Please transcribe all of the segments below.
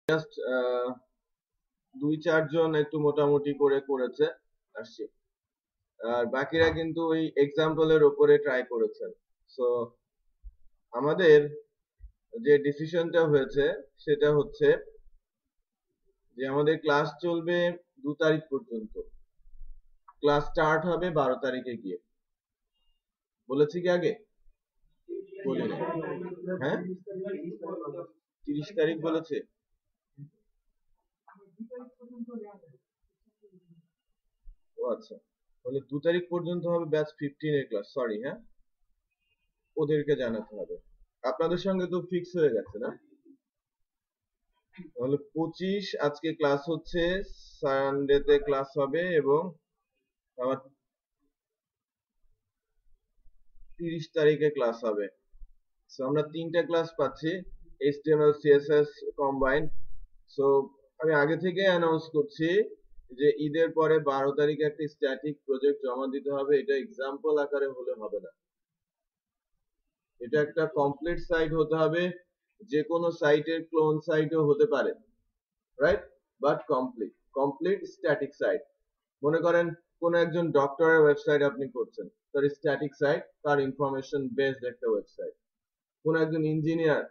Just 2-4 জন একটু মোটামুটি করেছে আসছি, আর বাকিরা কিন্তু ওই এক্সাম্পলের উপরে ট্রাই করেছেন। সো আমাদের যে ডিসিশনটা হয়েছে সেটা হচ্ছে যে আমাদের ক্লাস চলবে 2 তারিখ পর্যন্ত, ক্লাস স্টার্ট হবে 12 তারিখে গিয়ে। বলেছি কি আগে? বলি না। হ্যাঁ, 30 তারিখ বলেছে। ও আচ্ছা, তাহলে 2 তারিখ পর্যন্ত হবে ব্যাচ 15 এর ক্লাস। সরি, হ্যাঁ, ওদেরকে জানাতে হবে। আপনাদের সঙ্গে তো ফিক্স হয়ে গেছে না? তাহলে 25 আজকে ক্লাস হচ্ছে, সানডেতে ক্লাস হবে, এবং আবার 30 তারিখে ক্লাস হবে। সো আমরা 3টা ক্লাস পাচ্ছি, HTML CSS কম্বাইন্ড। সো আমি আগে থেকে অ্যানাউন্স করছি যে ঈদের পরে 12 তারিখে একটা স্ট্যাটিক প্রজেক্ট জমা দিতে হবে। এটা এক্সাম্পল আকারে হলে হবে না, এটা একটা কমপ্লিট সাইট হতে হবে। যে কোনো সাইটের ক্লোন সাইটও হতে পারে, right, but complete static site. মনে করেন কোন একজন ডক্টরের ওয়েবসাইট আপনি করছেন, তার স্ট্যাটিক সাইট, তার ইনফরমেশন বেসড একটা ওয়েবসাইট। কোন একজন ইঞ্জিনিয়ার,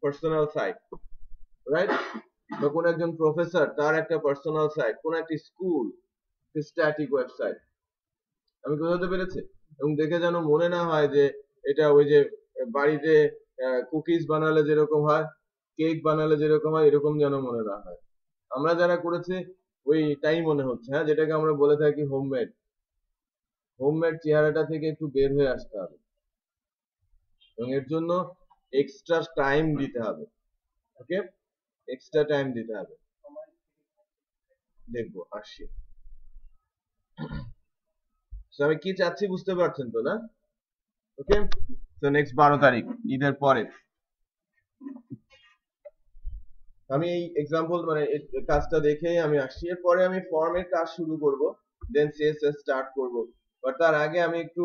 পার্সোনাল সাইট, রাইট, বা কোন একজন প্রফেসর, তার একটা পার্সোনাল সাইট। কোন একটা স্কুল, স্ট্যাটিক ওয়েবসাইট। আমি বোঝাতে পেরেছি? এবং দেখে যেন মনে না হয় যে এটা ওই যে বাড়িতে কুকিজ বানালে যেরকম হয়, কেক বানালে যেরকম হয়, এরকম যেন মনে না হয়। আমরা যারা করেছি ওইটাই মনে হচ্ছে, হ্যাঁ, যেটাকে আমরা বলে থাকি হোমমেড। হোমমেড চেহারাটা থেকে একটু বের হয়ে আসতে হবে, এবং এর জন্য এক্সট্রা টাইম দিতে হবে। ওকে, এক্সট্রা টাইম দিতে হবে। দেখবো, আসি। আমি কি চাচ্ছি বুঝতে পারছেন তো, না? ওকে, তো নেক্সট 12 তারিখ ঈদের পরে আমি এই এক্সাম্পল মানে কাজটা দেখে আমি আসছি। এরপরে আমি ফর্মের কাজ শুরু করব, দেন সিএসএস স্টার্ট করব। বাট তার আগে আমি একটু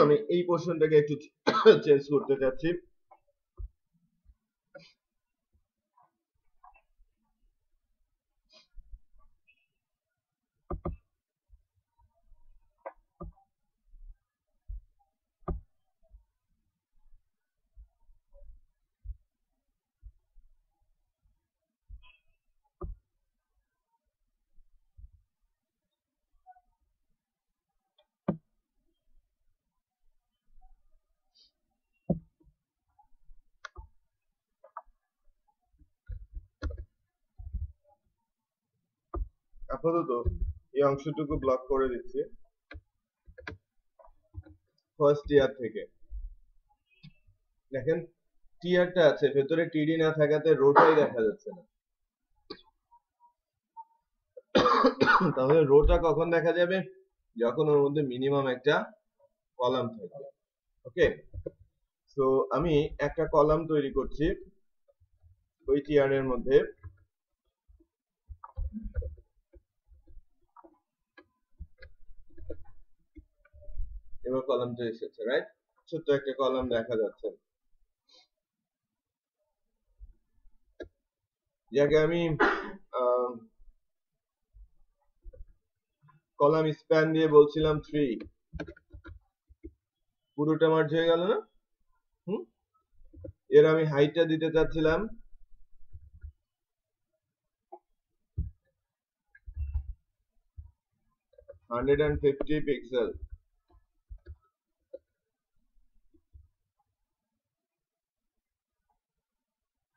আমি এই পোর্শনটাকে একটু চেঞ্জ করতে চাচ্ছি। আপাতত এই অংশটুকু ব্লক করে দিচ্ছি ফার্স্ট ইয়ার থেকে। দেখেন, টিয়ারটা আছে, ভেতরে টিডি না থাকাতে রোটাই দেখা যাচ্ছে না। তাহলে রোটা কখন দেখা যাবে? যখন ওর মধ্যে মিনিমাম একটা কলাম থাকবে। ওকে, সো আমি একটা কলাম তৈরি করছি ওই টিয়ারের মধ্যে। এবার কলামটা এসেছে, রাইট, ছোট্ট একটা কলাম দেখা যাচ্ছে, যাকে আমি কলাম স্প্যান দিয়ে বলছিলাম 3। পুরোটা মার্জ হয়ে গেল না? এর আমি হাইটটা দিতে চাচ্ছিলাম 150 পিক্সেল।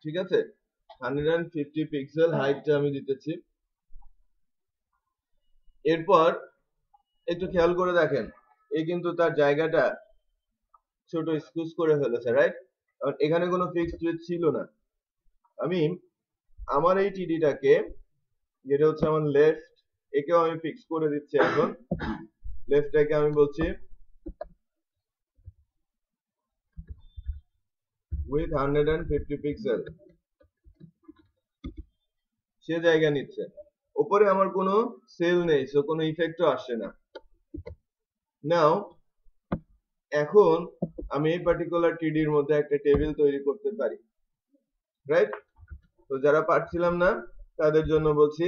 ঠিক আছে, 150 পিক্সেল হাইটটা আমি দিতেছি। এরপর একটু খেয়াল করে দেখেন, এই কিন্তু তার জায়গাটা ছোট স্কুজ করে ফেলেছে, রাইট? এখানে কোনো ফিক্সড উইডথ ছিল না। আমি আমার এই টিডিটাকে, যেটা হচ্ছে আমার লেফট, একেও আমি ফিক্স করে দিচ্ছি। এখন লেফটটাকে আমি বলছি উইথ 150 পিক্সেল, সে জায়গা নিচ্ছে। উপরে আমার কোনো সেল নেই, সো কোনো ইফেক্টও আসছে না। নাও এখন আমি এই পার্টিকুলার টিডির মধ্যে একটা টেবিল তৈরি করতে পারি, রাইট? তো যারা পারছিলাম না তাদের জন্য বলছি,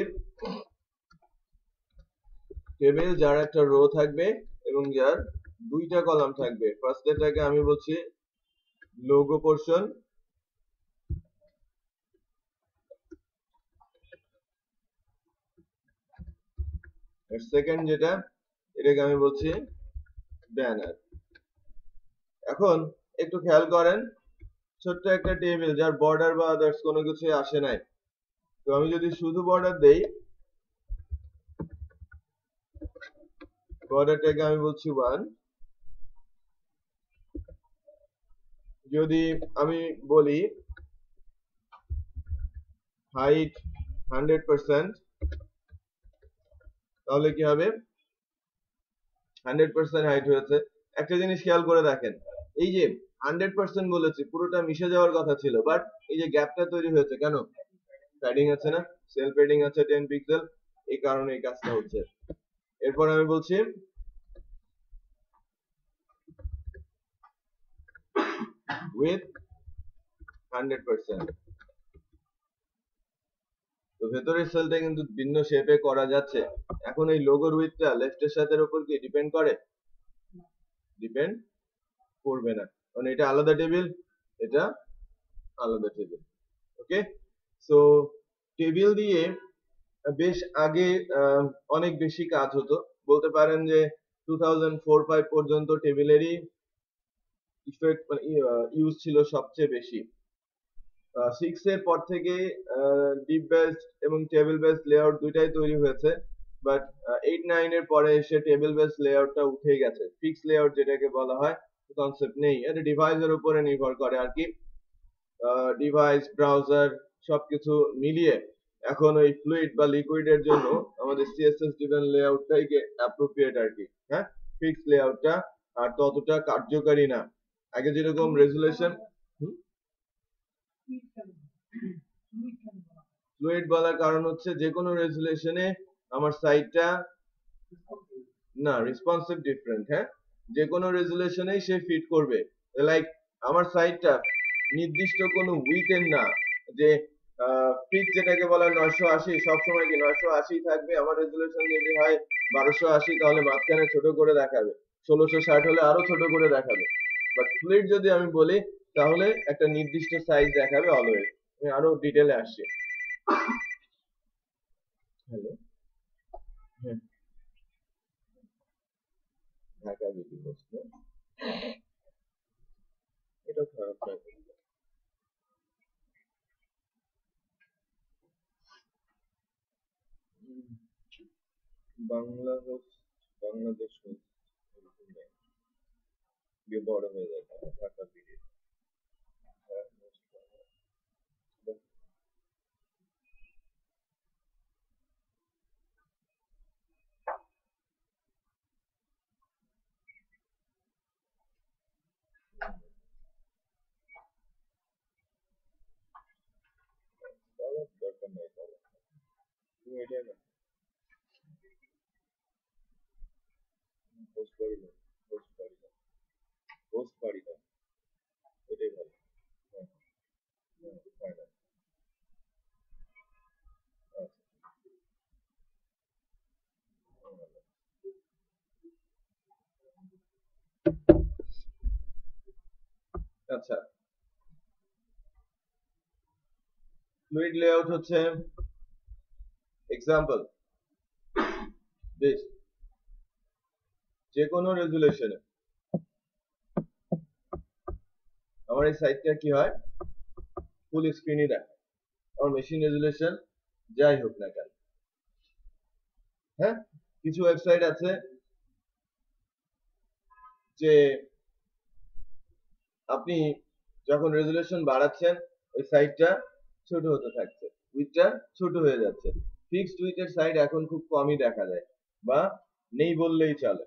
টেবিল যার একটা রো থাকবে এবং যার দুইটা কলাম থাকবে। ফার্স্ট এটাকে আমি বলছি লোগো পোর্শন, আর সেকেন্ড যেটা, এটাকে আমি বলছি ব্যানার। এখন একটু খেয়াল করেন, ছোট্ট একটা টেবিল যার বর্ডার বা আদার্স কোনো কিছু আসে নাই। তো আমি যদি শুধু বর্ডার দেই, বর্ডারটাকে আমি বলছি 1। যদি আমি বলি হাইট 100%, তাহলে কি হবে? 100% হাইট হয়েছে। একটা জিনিস খেয়াল করে দেখেন, এই যে 100% বলেছি, পুরোটা মিশে যাওয়ার কথা ছিল, বাট এই যে গ্যাপটা তৈরি হয়েছে কেন? প্যাডিং আছে না, সেল প্যাডিং আছে 10 পিক্সেল, এই কারণে এই কাজটা হচ্ছে। এরপর আমি বলছি উইথ 100%। তো ভেতরের সেলটা কিন্তু ভিন্ন শেপে করা যাচ্ছে। এখন এই লোগোর উইথটা লেফটের সাথে উপর কি ডিপেন্ড করে? ডিপেন্ড করবে না, কারণ এটা আলাদা টেবিল, এটা আলাদা টেবিল। ওকে, সো টেবিল দিয়ে বেশ আগে অনেক বেশি কাজ হতো। বলতে পারেন যে 2004-5 পর্যন্ত টেবিলেরই ইফেক্ট মানে ইউজ ছিল সবচেয়ে বেশি। 6 এর পর থেকে ডিপ বেসড এবং টেবিল বেসড লেআউট দুইটাই তৈরি হয়েছে, বাট 8-9 এর পরে এসে টেবিল বেসড লেআউটটা উঠে গেছে। ফিক্স লেআউট যেটাকে বলা হয়, কনসেপ্ট নেই। এটা ডিভাইসের উপরে নির্ভর করে আর কি, ডিভাইস, ব্রাউজার সবকিছু মিলিয়ে এখন ওই ফ্লুইড বা লিকুইডের জন্য আমাদের সিএসএস ড্রিভেন লেআউটটাই অ্যাপ্রোপ্রিয়েট আর কি। হ্যাঁ, ফিক্স লেআউটটা আর ততটা কার্যকারী না। আগে যেরকম রেজুলেশন, ফ্লুইড বলার কারণ হচ্ছে যে কোনো রেজুলেশনে আমার সাইটটা না রেসপন্সিভ ডিফারেন্ট। হ্যাঁ, যে কোনো রেজুলেশনেই সে ফিট করবে। লাইক আমার সাইটটা নির্দিষ্ট কোনো উইথের না, যে ফিক্স যেটাকে বলা 980, সবসময় কি 980 থাকবে। আমার রেজুলেশন যদি হয় 1280, তাহলে মাঝখানে ছোট করে দেখাবে, 1660 হলে আরো ছোট করে দেখাবে। বাট ফ্লুইড যদি আমি বলি, তাহলে একটা নির্দিষ্ট সাইজ দেখাবে অলওয়েজ। আমি আরো ডিটেলে আসছি। হ্যালো, হ্যাঁ, ঢাকা বিধি প্রশ্ন, এটা খারাপ না। বাংলা হোস্ট, বাংলাদেশ হোস্ট, এরকম নেই, গিয়ে বড় হয়ে যায় ঢাকা বিধি। হ্যাঁ, host বাংলা। বলার দরকার নাই, বলো তুমি এটা না, হোস্ট পারি না, হোস্ট পারি না, হোস্ট পারি না, এটাই ভালো। হ্যাঁ, হ্যাঁ, ফাইনাল। আচ্ছা। আচ্ছা, ফ্লুইড লেআউট হচ্ছে এক্সাম্পল দিস, যে কোনো রেজুলেশনে আমার এই সাইটটা কি হয়, ফুল স্ক্রিনই দেখায়, আমার মেশিন রেজুলেশন যাই হোক না কেন। হ্যাঁ, কিছু ওয়েবসাইট আছে যে আপনি যখন রেজুলেশন বাড়াচ্ছেন ওই সাইটটা ছোট হতে থাকছে, উইথটা ছোট হয়ে যাচ্ছে। ফিক্সড উইথের সাইট এখন খুব কমই দেখা যায় বা নেই বললেই চলে।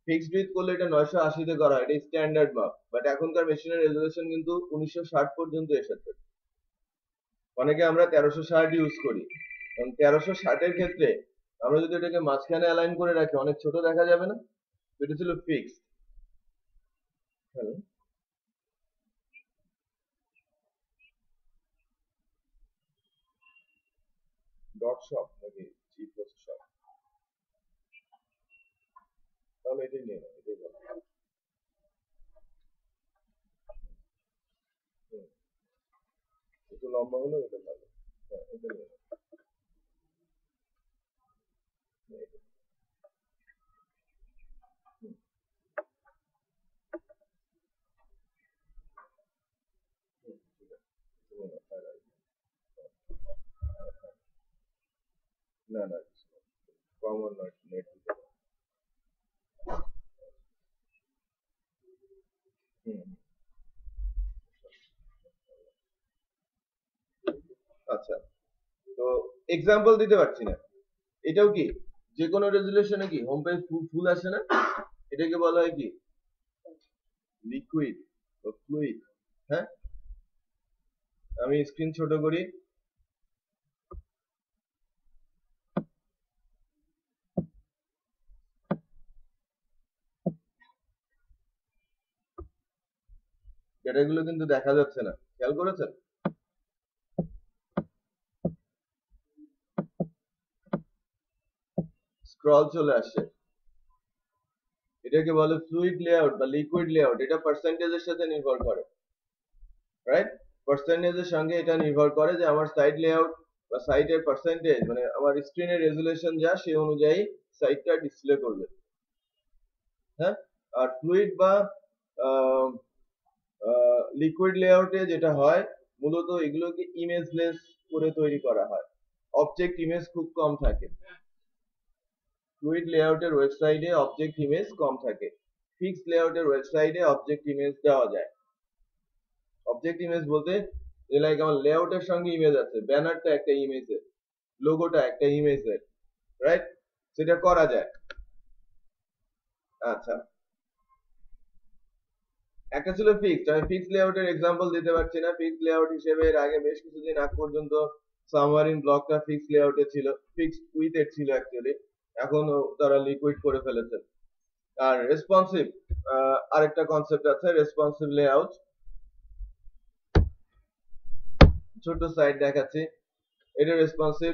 ফিক্সড উইথ করলে এটা 980 তে করা হয়, এটা স্ট্যান্ডার্ড মাপ, বাট এখনকার মেশিনের রেজুলেশন কিন্তু 1960 পর্যন্ত এসেছে। অনেকে আমরা 1360 ইউজ করি, কারণ 1360 এর ক্ষেত্রে আমরা যদি এটাকে মাঝখানে অ্যালাইন করে রাখি অনেক ছোট দেখা যাবে না? এটা ছিল ফিক্সড। হ্যালো, ডট শপ নাকি জি পোস্ট শপ? তাহলে এটাই নিয়ে নাও, এটাই ভালো। হুম, একটু লম্বা হলেও এটা ভালো। হ্যাঁ, এটা নিয়ে নাও। হ্যাঁ, এটা। হুম, হুম, ঠিক আছে। তুমি নাও, আর আসবে। না না, কমন নয়, নেট দিতে পারো। হুম, আচ্ছা, তো এক্সাম্পল দিতে পারছি না। এটাও কি যে কোনো রেজুলেশনে কি হোম পেজ ফুল আসে না? এটাকে বলা হয় কি লিকুইড বা ফ্লুইড। হ্যাঁ, আমি স্ক্রিন ছোট করি। ডেটাগুলো কিন্তু দেখা যাচ্ছে না, খেয়াল করেছেন? স্ক্রল চলে আসছে। এটাকে বলে ফ্লুইড লেআউট বা লিকুইড লেআউট। এটা পার্সেন্টেজের সাথে নির্ভর করে, রাইট? পার্সেন্টেজের সঙ্গে এটা নির্ভর করে যে আমার সাইট লেআউট বা সাইটের পার্সেন্টেজ, মানে আমার স্ক্রিনের রেজুলেশন যা সেই অনুযায়ী সাইটটা ডিসপ্লে করবে। হ্যাঁ, আর ফ্লুইড বা লিকুইড লেআউটে যেটা হয় মূলত এগুলোকে ইমেজলেস করে তৈরি করা হয়, অবজেক্ট ইমেজ খুব কম থাকে। ফ্লুইড লেআউটের ওয়েবসাইটে অবজেক্ট ইমেজ কম থাকে, ফিক্সড লেআউটের ওয়েবসাইটে অবজেক্ট ইমেজ দেওয়া যায়। অবজেক্ট ইমেজ বলতে যে লাইক আমার লেআউটের সঙ্গে ইমেজ আছে, ব্যানারটা একটা ইমেজের, লোগোটা একটা ইমেজের, রাইট? সেটা করা যায়। আচ্ছা, একটা ছিল ফিক্সড, আমি ফিক্সড লেআউটের এক্সাম্পল দিতে পারছি না। ফিক্সড লেআউট হিসেবে এর আগে বেশ কিছুদিন আগ পর্যন্ত সাবমারিন ব্লকটা ফিক্সড লেআউটে ছিল, ফিক্সড উইথের ছিল অ্যাকচুয়ালি, এখন তারা লিকুইড করে ফেলেছে। আর রেসপন্সিভ আরেকটা কনসেপ্ট আছে, রেসপন্সিভ লেআউট। ছোট সাইট দেখাচ্ছি, এটা রেসপন্সিভ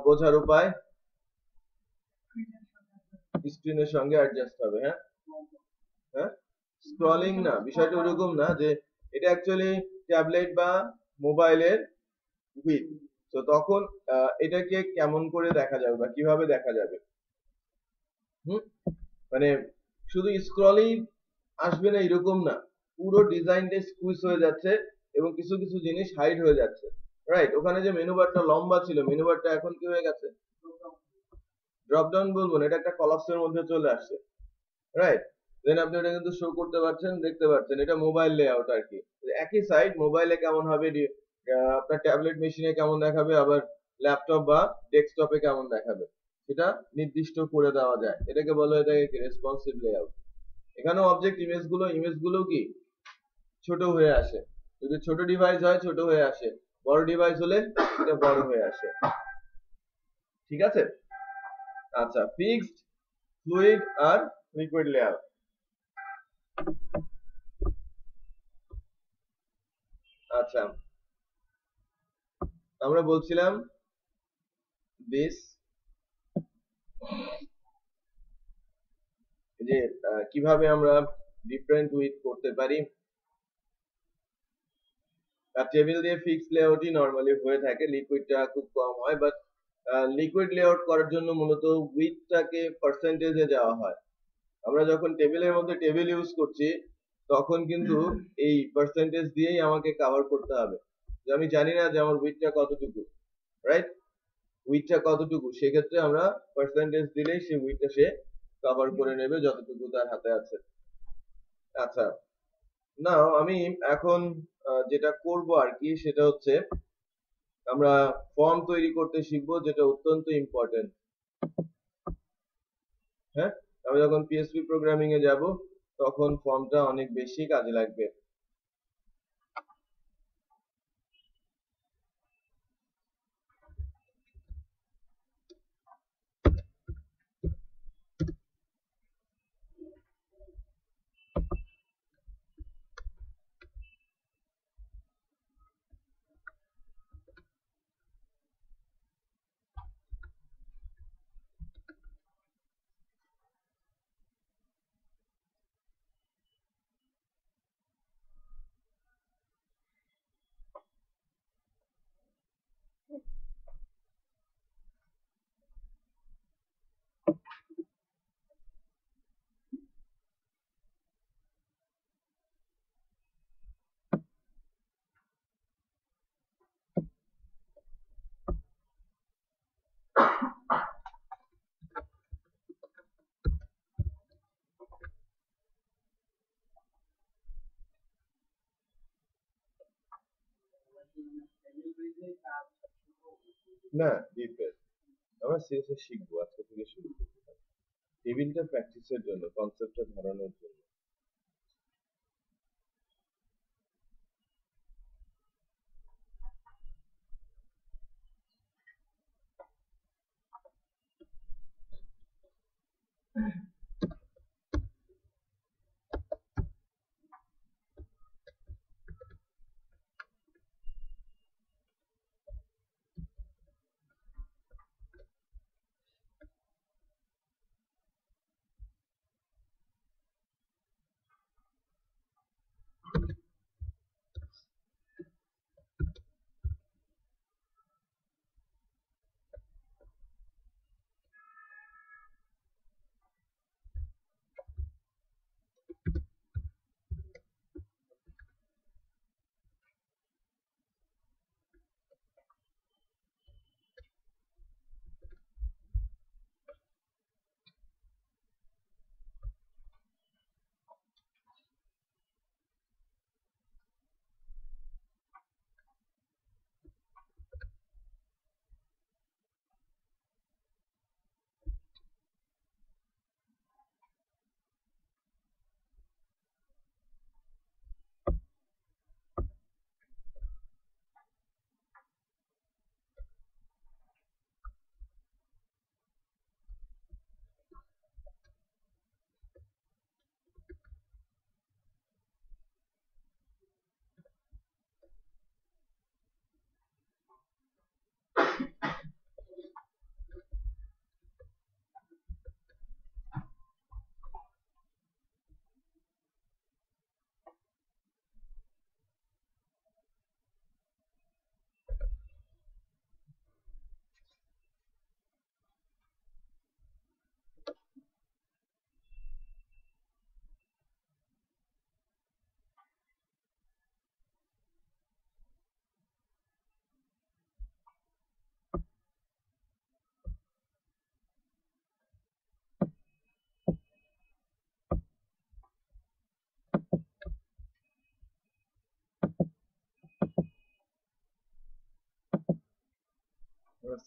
বোঝার উপায় স্ক্রিনের সঙ্গে অ্যাডজাস্ট হবে। হ্যাঁ, হ্যাঁ, স্ক্রলিং না, বিষয়টা ওরকম না, যে এটা অ্যাকচুয়ালি ট্যাবলেট বা মোবাইলের উইথ, তো তখন এটাকে কেমন করে দেখা যাবে বা কিভাবে দেখা যাবে? হুম, মানে শুধু স্ক্রলিং আসবে না এরকম না, পুরো ডিজাইনটা স্কুইজ হয়ে যাচ্ছে এবং কিছু কিছু জিনিস হাইড হয়ে যাচ্ছে, রাইট? ওখানে যে মেনু বারটা লম্বা ছিল, মেনু বারটা এখন কি হয়ে গেছে, ড্রপ ডাউন বলবো না, এটা একটা কলাপসের মধ্যে চলে আসছে, রাইট? দেন আপনি এটা কিন্তু শো করতে পারছেন, দেখতে পাচ্ছেন, এটা মোবাইল লেআউট আর কি। একই সাইট মোবাইলে কেমন হবে, আপনার ট্যাবলেট মেশিনে কেমন দেখাবে, আবার ল্যাপটপ বা ডেস্কটপে কেমন দেখাবে সেটা নির্দিষ্ট করে দেওয়া যায়, এটাকে বলা হয় এটাকে রেসপন্সিভ লেআউট। এখানেও অবজেক্ট ইমেজগুলো কি ছোট হয়ে আসে, যদি ছোট ডিভাইস হয় ছোট হয়ে আসে, বড় ডিভাইস হলে এটা বড় হয়ে আসে। ঠিক আছে? আচ্ছা, ফিক্সড, ফ্লুইড আর লিকুইড লেয়ার। আচ্ছা, আমরা বলছিলাম বেস যে কিভাবে আমরা ডিফারেন্ট উইথ করতে পারি। আর টেবিল দিয়ে ফিক্সড লেআউটই নরমালি হয়ে থাকে, লিকুইডটা খুব কম হয়। বাট লিকুইড লেআউট করার জন্য মূলত উইডথটাকে পার্সেন্টেজে দেওয়া হয়। আমরা যখন টেবিলের মধ্যে টেবিল ইউজ করছি তখন কিন্তু এই পার্সেন্টেজ দিয়েই আমাকে কভার করতে হবে। যে আমি জানি না যে আমার উইডথটা কতটুকু, রাইট? উইডথটা কতটুকু, সেক্ষেত্রে আমরা পার্সেন্টেজ দিলেই সেই উইডথটা সে কভার করে নেবে যতটুকু তার হাতে আছে। আচ্ছা, না আমি এখন যেটা করব আর কি, সেটা হচ্ছে আমরা ফর্ম তৈরি করতে শিখবো, যেটা অত্যন্ত ইম্পর্টেন্ট। হ্যাঁ, আমি যখন পিএসপি প্রোগ্রামিং এ যাব তখন ফর্মটা অনেক বেশি কাজে লাগবে। না, ডিপের আমরা সিএসএস শিখবো, আজকে থেকে শুরু করতে পারি। টেবিলটা প্র্যাকটিসের জন্য, কনসেপ্টটা ধরানোর জন্য।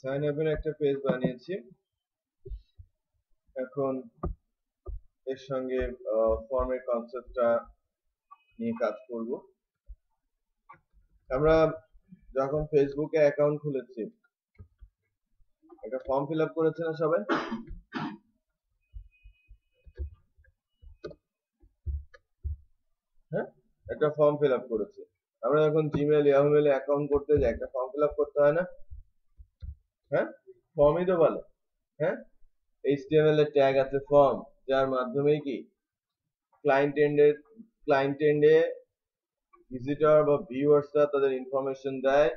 সাইন আপের একটা পেজ বানিয়েছি, এখন এর সঙ্গে ফর্মের কনসেপ্টটা নিয়ে কাজ করব। আমরা যখন ফেসবুকে অ্যাকাউন্ট খুলেছি, একটা ফর্ম ফিল আপ করেছে না সবাই? হ্যাঁ, একটা ফর্ম ফিল আপ করেছে। আমরা যখন জিমেল, ইয়াহু মেলে অ্যাকাউন্ট করতে যাই, একটা ফর্ম ফিল আপ করতে হয় না? হ্যাঁ, ফর্মই তো বলে। হ্যাঁ, এইচটিএমএল এর ট্যাগ আছে ফর্ম, যার মাধ্যমে কি ক্লায়েন্ট এন্ডে ভিজিটর বা ভিউয়ার্সরা তাদের ইনফরমেশন দেয়,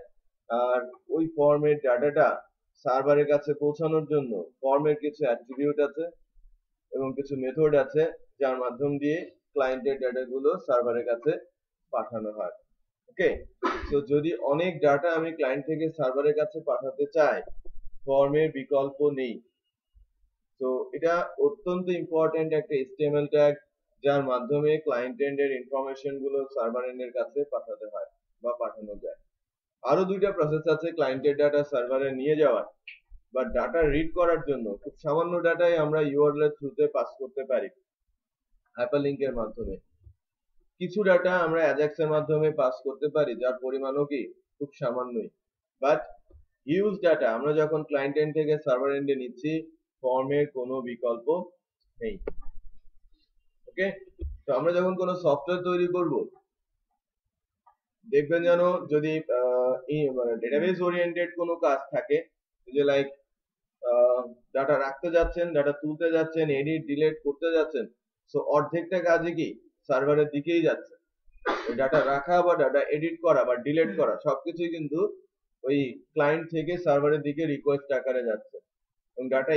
আর ওই ফর্মের ডাটাটা সার্ভারের কাছে পৌঁছানোর জন্য ফর্মের কিছু অ্যাট্রিবিউট আছে এবং কিছু মেথড আছে যার মাধ্যম দিয়ে ক্লায়েন্টের ডাটাগুলো সার্ভারের কাছে পাঠানো হয়। ওকে, তো যদি অনেক ডাটা আমি ক্লায়েন্ট থেকে সার্ভারের কাছে পাঠাতে চাই, ফর্মের বিকল্প নেই। তো এটা অত্যন্ত ইম্পর্টেন্ট একটা HTML ট্যাগ যার মাধ্যমে ক্লায়েন্ট এন্ডের ইনফরমেশন গুলো সার্ভার এন্ডের কাছে পাঠাতে হয় বা পাঠানো যায়। আরো দুইটা প্রসেস আছে ক্লায়েন্টের ডাটা সার্ভারে নিয়ে যাওয়ার বা ডাটা রিড করার জন্য। খুব সামান্য ডাটাই আমরা ইউআরএল এর থ্রুতে পাস করতে পারি হাইপারলিংকের মাধ্যমে। কিছু ডাটা আমরা অ্যাজাক্স এর মাধ্যমে পাস করতে পারি যার পরিমাণও কি খুব সামান্যই। বাট হিউজ ডাটা আমরা যখন ক্লায়েন্ট এন্ড থেকে সার্ভার এন্ডে নিচ্ছি, ফর্মের কোনো বিকল্প নেই। ওকে, তো আমরা যখন কোনো সফটওয়্যার তৈরি করব, দেখবেন যেন যদি ডেটাবেস ওরিয়েন্টেড কোনো কাজ থাকে, যে লাইক ডাটা রাখতে যাচ্ছেন, ডাটা তুলতে যাচ্ছেন, এডিট ডিলিট করতে যাচ্ছেন, সো অর্ধেকটা কাজই কি সার্ভারের দিকেই যাচ্ছে। ডাটা রাখা বা ডাটা এডিট করা বা ডিলিট করা সবকিছুই কিন্তু ওই ক্লায়েন্ট থেকে সার্ভারের দিকে রিকোয়েস্ট আকারে যাচ্ছে। এবং ডাটা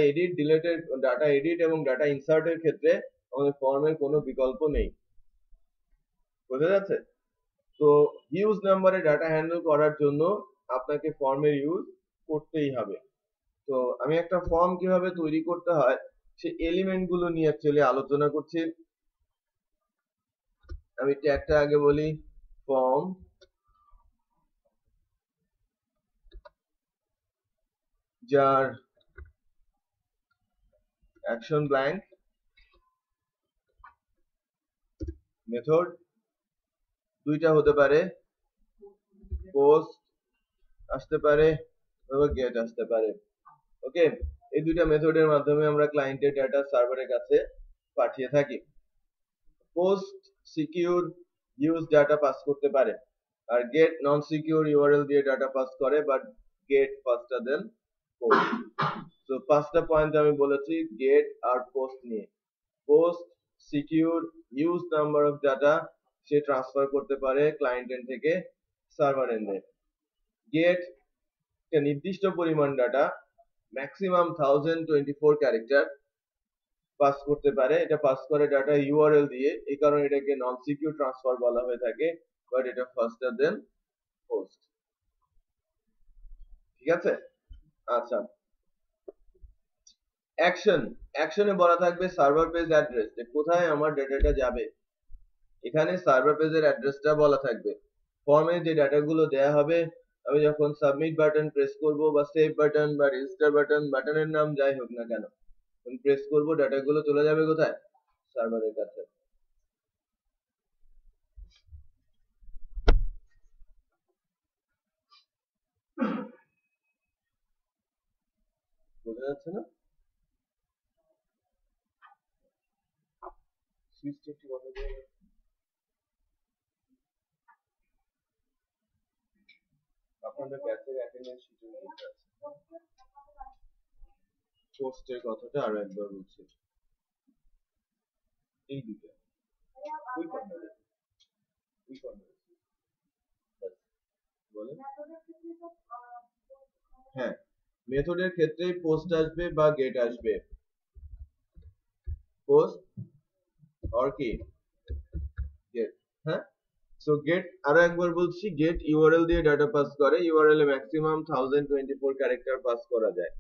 এডিট এবং ডাটা ইনসার্টের ক্ষেত্রে আমাদের ফর্মের কোনো বিকল্প নেই। বোঝা যাচ্ছে? তো হিউজ নাম্বারে ডাটা হ্যান্ডেল করার জন্য আপনাকে ফর্মের ইউজ করতেই হবে। তো আমি একটা ফর্ম কিভাবে তৈরি করতে হয় সেই এলিমেন্ট গুলো নিয়ে অ্যাকচুয়ালি আলোচনা করছি। আমি ট্যাগটা আগে বলি, ফর্ম যার অ্যাকশন ব্ল্যাঙ্ক, মেথড দুইটা হতে পারে, পোস্ট আসতে পারে অথবা গেট আসতে পারে। ওকে, এই দুইটা মেথডের মাধ্যমে আমরা ক্লায়েন্টের ডাটা সার্ভারের কাছে পাঠিয়ে থাকি। Post secure use data pass করতে পারে, আর গেট নন সিকিউর ইউআরএল দিয়ে ডাটা পাস করে, but get faster than post. তো পাঁচটা পয়েন্ট আমি বলেছি গেট আর পোস্ট নিয়ে। Post secure use number of data সে ট্রান্সফার করতে পারে ক্লায়েন্ট এন্ড থেকে সার্ভার এন্ডে। গেট নির্দিষ্ট পরিমাণ ডাটা ম্যাক্সিমাম 1024 ক্যারেক্টার পাস করতে পারে। এটা পাস করে ডাটা ইউআরএল দিয়ে, এই কারণে এটাকে নন সিকিউর ট্রান্সফার বলা হয়ে থাকে, বাট এটা ফাস্টার দেন পোস্ট। ঠিক আছে? আচ্ছা, অ্যাকশনে বলা থাকবে সার্ভার পেজ অ্যাড্রেস, যে কোথায় আমার ডাটাটা যাবে। এখানে সার্ভার পেজের অ্যাড্রেসটা বলা থাকবে। ফর্মে যে ডাটাগুলো দেয়া হবে, আমি যখন সাবমিট বাটন প্রেস করব বা সেভ বাটন বা রেজিস্টার বাটন, বাটনের নাম যাই হোক না কেন, আমি প্রেস করব, ডাটাগুলো চলে যাবে কোথায়? সার্ভারের কাছে। বোঝা যাচ্ছে না? সুইচটা একটু বন্ধ করে দাও। আপনাদের ব্যাচের অ্যাটেন্ডেন্স শিটে লিখে আছে। পোস্টের কথাটা আরো একবার বলছি, এই দুটো ওই কর্নারে, ওই কর্নারে বলেন। হ্যাঁ, মেথডের ক্ষেত্রে পোস্ট আসবে বা গেট আসবে। পোস্ট আর কি গেট। হ্যাঁ, সো গেট আরো একবার বলছি, গেট ইউআরএল দিয়ে ডাটা পাস করে, ইউআরএল এ ম্যাক্সিমাম 1024 ক্যারেক্টার পাস করা যায়,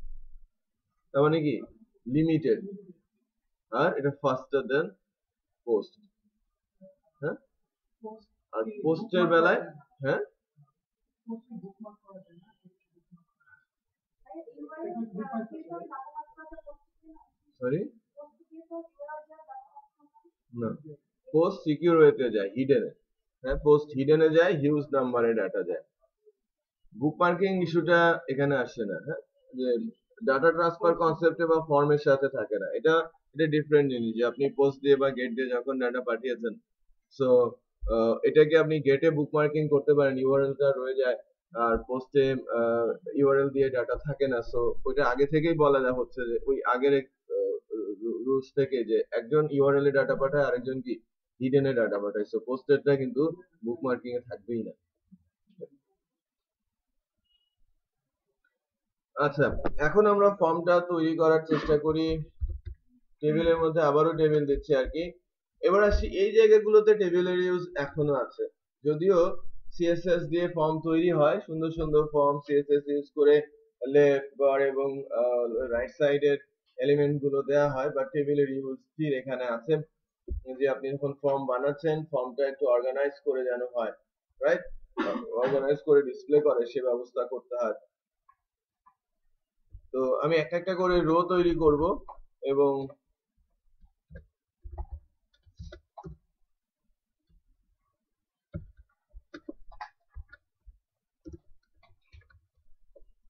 তার মানে কি লিমিটেড, আর এটা ফাস্টার দেন পোস্ট। হ্যাঁ, আর পোস্টের বেলায় হ্যাঁ সরি না, পোস্ট সিকিউর ওয়েতে যায়, হিডেনে। হ্যাঁ, পোস্ট হিডেনে যায়, হিউজ নাম্বারে ডাটা যায়। বুকমার্কিং ইস্যুটা এখানে আসে না। হ্যাঁ, যে ডাটা ট্রান্সফার কনসেপ্টে বা ফর্মের সাথে থাকে না, এটা এটা ডিফারেন্ট জিনিস। যে আপনি পোস্ট দিয়ে বা গেট দিয়ে যখন ডাটা পাঠিয়েছেন, সো এটাকে আপনি গেটে বুকমার্কিং করতে পারেন, ইউআরএলটা রয়ে যায়, আর পোস্টে ইউআরএল দিয়ে ডাটা থাকে না। সো ওইটা আগে থেকেই বলা যা হচ্ছে যে ওই আগের রুলস থেকে, যে একজন ইউআরএল এ ডাটা পাঠায়, আরেকজন কি হিডেন এ ডাটা পাঠাই। সো পোস্টেডটা কিন্তু বুকমার্কিং এ থাকবেই না। আচ্ছা, এখন আমরা ফর্মটা তৈরি করার চেষ্টা করি। টেবিলের মধ্যে আবারও টেবিল দিচ্ছি আর কি। এবার আসি এই জায়গাগুলোতে টেবিলের ইউজ এখনো আছে, যদিও সিএসএস দিয়ে ফর্ম তৈরি হয়, সুন্দর সুন্দর ফর্ম সিএসএস ইউজ করে লেফট বার এবং রাইট সাইডের এলিমেন্ট গুলো দেওয়া হয়, বাট টেবিলের ইউজ স্থির এখানে আছে যে আপনি যখন ফর্ম বানাচ্ছেন ফর্মটা একটু অর্গানাইজ করে যেন হয়, রাইট? অর্গানাইজ করে ডিসপ্লে করে সে ব্যবস্থা করতে হয়। তো আমি একটা একটা করে রো তৈরি করব এবং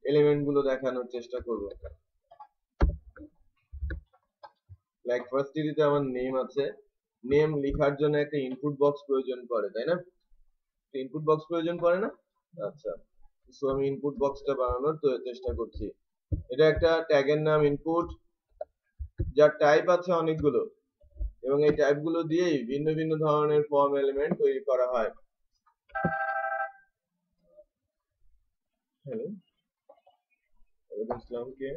এলিমেন্ট গুলো দেখানোর চেষ্টা করব। লাইক ফার্স্ট তে আমার নেম আছে, নেম লেখার জন্য একটা ইনপুট বক্স প্রয়োজন পড়ে, তাই না? ইনপুট বক্স প্রয়োজন পড়ে না? আচ্ছা, সো আমি ইনপুট বক্সটা বানানোর তো চেষ্টা করছি। এটা একটা ট্যাগের নাম ইনপুট, যার টাইপ আছে অনেকগুলো, এবং এই টাইপ গুলো দিয়েই ভিন্ন ভিন্ন ধরনের ফর্ম এলিমেন্ট তৈরি করা হয়। হ্যালো, ওয়ালাইকুম আসসালাম, কে?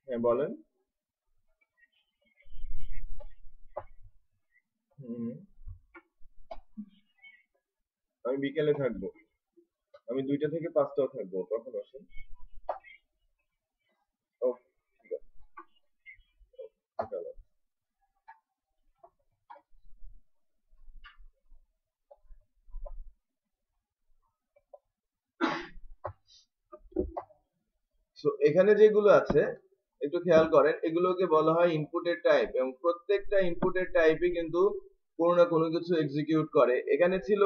হ্যাঁ বলেন। হুম, আমি বিকেলে থাকবো, আমি 2টা থেকে 5টাও থাকবো, কখন আসেন? ও ঠিক আছে, বিকালে। সো এখানে যেগুলো আছে একটু খেয়াল করেন, এগুলোকে বলা হয় ইনপুটের টাইপ, এবং প্রত্যেকটা ইনপুটের টাইপই কিন্তু কোনো না কোনো কিছু এক্সিকিউট করে। এখানে ছিল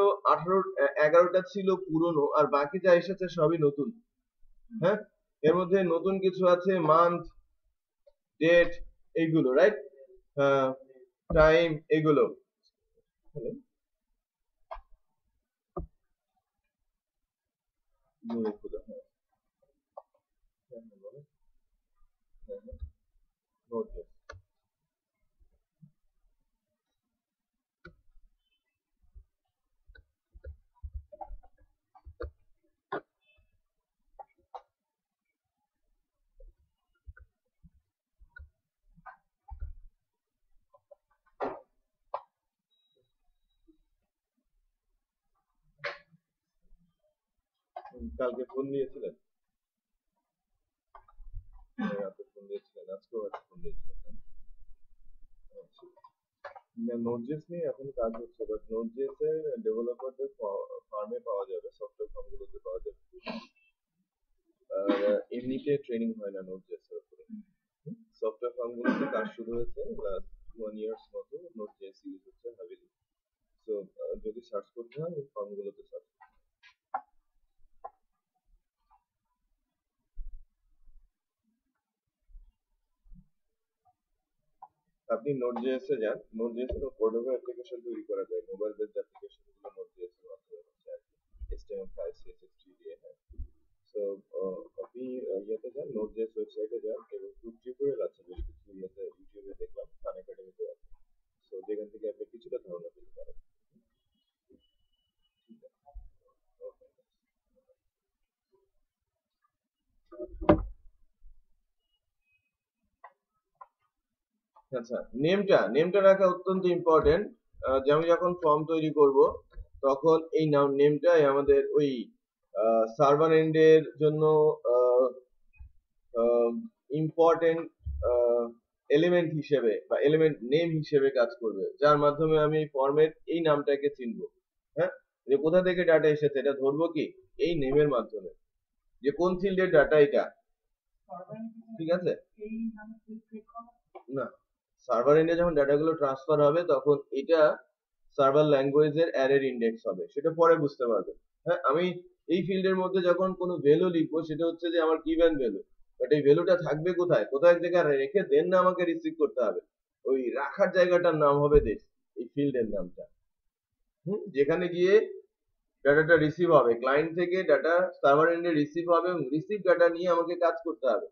11টা ছিল পুরনো, আর বাকি যা এসেছে সবই নতুন। হ্যাঁ, এর মধ্যে নতুন কিছু আছে মান্থ, ডেট, এইগুলো, রাইট? টাইম, এগুলো। হ্যালো, জোরে খোদা, হ্যাঁ হ্যাঁ হ্যাঁ, বলো। হ্যাঁ হ্যাঁ, নোট। কালকে ফোন দিয়েছিলেন? রাতে ফোন দিয়েছিলেন, আজকেও রাতে ফোন দিয়েছিলেন? আচ্ছা। না, নোড.জেএস নিয়ে এখন কাজ হচ্ছে, বাট নোড.জেএস এর ডেভেলপারদের ফার্মে পাওয়া যাবে, সফটওয়্যার ফার্মগুলোতে পাওয়া যাবে। আর এমনিতে ট্রেনিং হয় না নোড.জেএস এর উপরে। সফটওয়্যার ফার্মগুলোতে কাজ শুরু হয়েছে লাস্ট 1 ইয়ার্স মতো, নোড.জেএস ইউজ হচ্ছে হেভিলি। সো যদি সার্চ করতে হয় ওই ফার্মগুলোতে সার্চ। আপনি নোড.জেএস এ যান, নোড.জেএস এর পোর্টেবল অ্যাপ্লিকেশন তৈরি করা যায়, মোবাইল বেসড অ্যাপ্লিকেশনগুলো নোড.জেএস এর মাধ্যমে হচ্ছে আর কি, HTML5 CSS3 দিয়ে। হ্যাঁ, সো আপনি ইয়েতে যান, নোড.জেএস ওয়েবসাইটে যান, এবং টিউটোরিয়াল আছে বেশ কিছু, ইয়েতে ইউটিউবে দেখলাম, খান একাডেমিতে আছে। সো যেখান থেকে আপনি কিছুটা ধারণা পেতে পারেন। ঠিক আছে, ওকে। আচ্ছা, নেমটা রাখা অত্যন্ত ইম্পর্টেন্ট। যে আমি যখন ফর্ম তৈরি করব তখন এই নেমটাই আমাদের ওই সার্ভার এন্ডের জন্য ইম্পর্টেন্ট এলিমেন্ট হিসেবে বা এলিমেন্ট নেম হিসেবে কাজ করবে, যার মাধ্যমে আমি এই ফর্মের এই নামটাকে চিনবো। হ্যাঁ, যে কোথা থেকে ডাটা এসেছে এটা ধরবো কি এই নেমের মাধ্যমে, যে কোন ফিল্ডের ডাটা এটা। ঠিক আছে, না, সার্ভার এন্ডে যখন ডাটাগুলো ট্রান্সফার হবে তখন এটা সার্ভার ল্যাঙ্গুয়েজের অ্যারের ইন্ডেক্স হবে, সেটা পরে বুঝতে পারবে। হ্যাঁ, আমি এই ফিল্ডের মধ্যে যখন কোনো ভ্যালু লিখবো সেটা হচ্ছে যে আমার গিভেন ভ্যালু, বাট এই ভ্যালুটা থাকবে কোথায়, কোথাও এক জায়গায় রেখে দেন না আমাকে রিসিভ করতে হবে। ওই রাখার জায়গাটার নাম হবে দেশ, এই ফিল্ডের নামটা। যেখানে গিয়ে ডাটাটা রিসিভ হবে, ক্লায়েন্ট থেকে ডাটা সার্ভার এন্ডে রিসিভ হবে, এবং রিসিভ ডাটা নিয়ে আমাকে কাজ করতে হবে।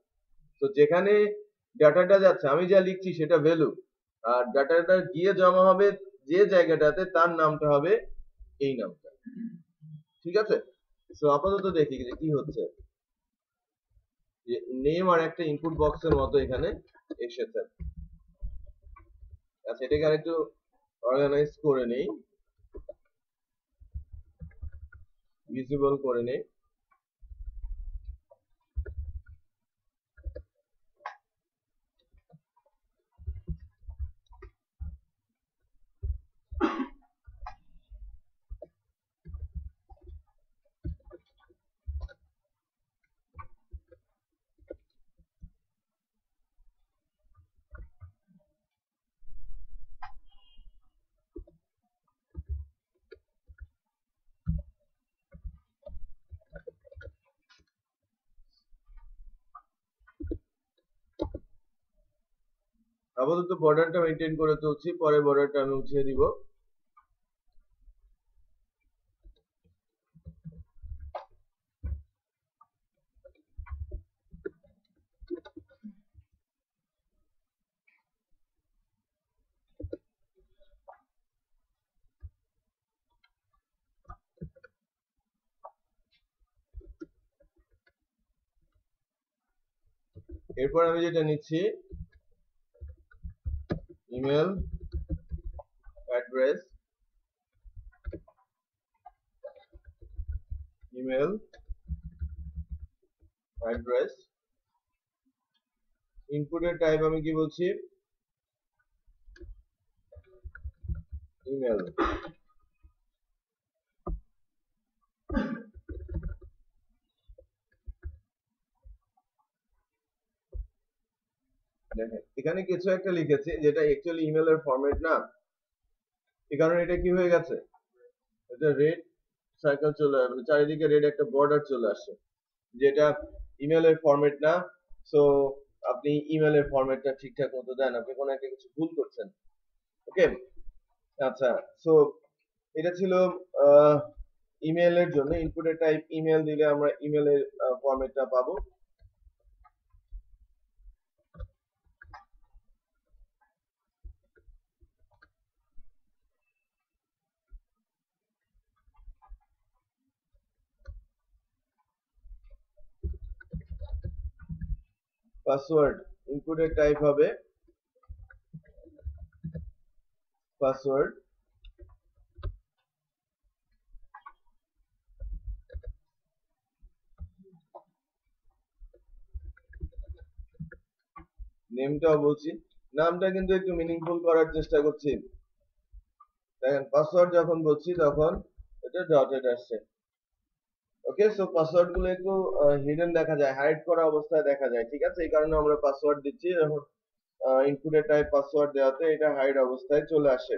তো যেখানে ডাটাটা যাচ্ছে, আমি যা লিখছি সেটা ভ্যালু, আর ডাটাটা গিয়ে জমা হবে যে জায়গাটাতে, তার নামটা হবে এই নামটা। ঠিক আছে, সো আপাতত দেখি যে কি হচ্ছে। যে নেম আর একটা ইনপুট বক্সের মতো এখানে এসেছে। আচ্ছা, এটাকে আরেকটু অর্গানাইজ করে নেই, ভিজিবল করে নেই। আপাতত বর্ডারটা মেনটেন করে চলছি, পরে বর্ডারটা আমি উঠিয়ে দিব। এরপর আমি যেটা নিচ্ছি, ইমেল অ্যাড্রেস, ইমেল অ্যাড্রেস, ইনপুটের টাইপ আমি কি বলছি, ইমেল। দেখেন এখানে কিছু একটা লিখেছি যেটা অ্যাকচুয়ালি ইমেলের ফরম্যাট না, এই কারণে এটা কি হয়ে গেছে, এটা রেড সার্কেল চলে আসবে, চারিদিকে রেড একটা বর্ডার চলে আসে, যেটা ইমেলের ফরম্যাট না। সো আপনি ইমেলের ফরম্যাটটা ঠিকঠাক মতো দেন, আপনি কোনো একটা কিছু ভুল করছেন। ওকে, আচ্ছা, সো এটা ছিল ইমেলের জন্য। ইনপুটের টাইপ ইমেল দিলে আমরা ইমেলের ফরম্যাটটা পাবো। পাসওয়ার্ড, ইনপুটের টাইপ হবে পাসওয়ার্ড, নেমটাও বলছি, নামটা কিন্তু একটু মিনিংফুল করার চেষ্টা করছি। দেখেন পাসওয়ার্ড যখন বলছি তখন এটা ডটেড আসছে। ওকে, সো পাসওয়ার্ড গুলো একটু হিডেন দেখা যায়, হাইড করা অবস্থায় দেখা যায়। ঠিক আছে, এই কারণে আমরা পাসওয়ার্ড দিচ্ছি। এখন ইনপুটের টাইপ পাসওয়ার্ড দেওয়াতে এটা হাইড অবস্থায় চলে আসে।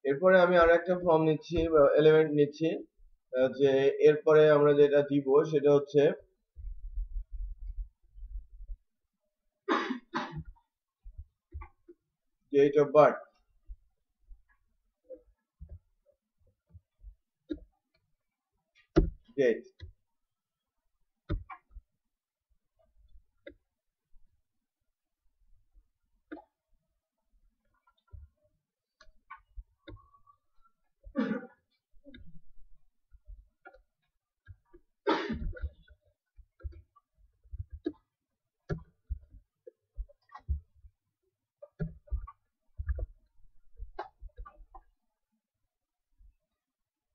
এরপরে আমি আর একটা ফর্ম নিচ্ছি, এলিমেন্ট নিচ্ছি, যে এরপরে আমরা যেটা দিব সেটা হচ্ছে ডেট অফ বার্থ। ডেট,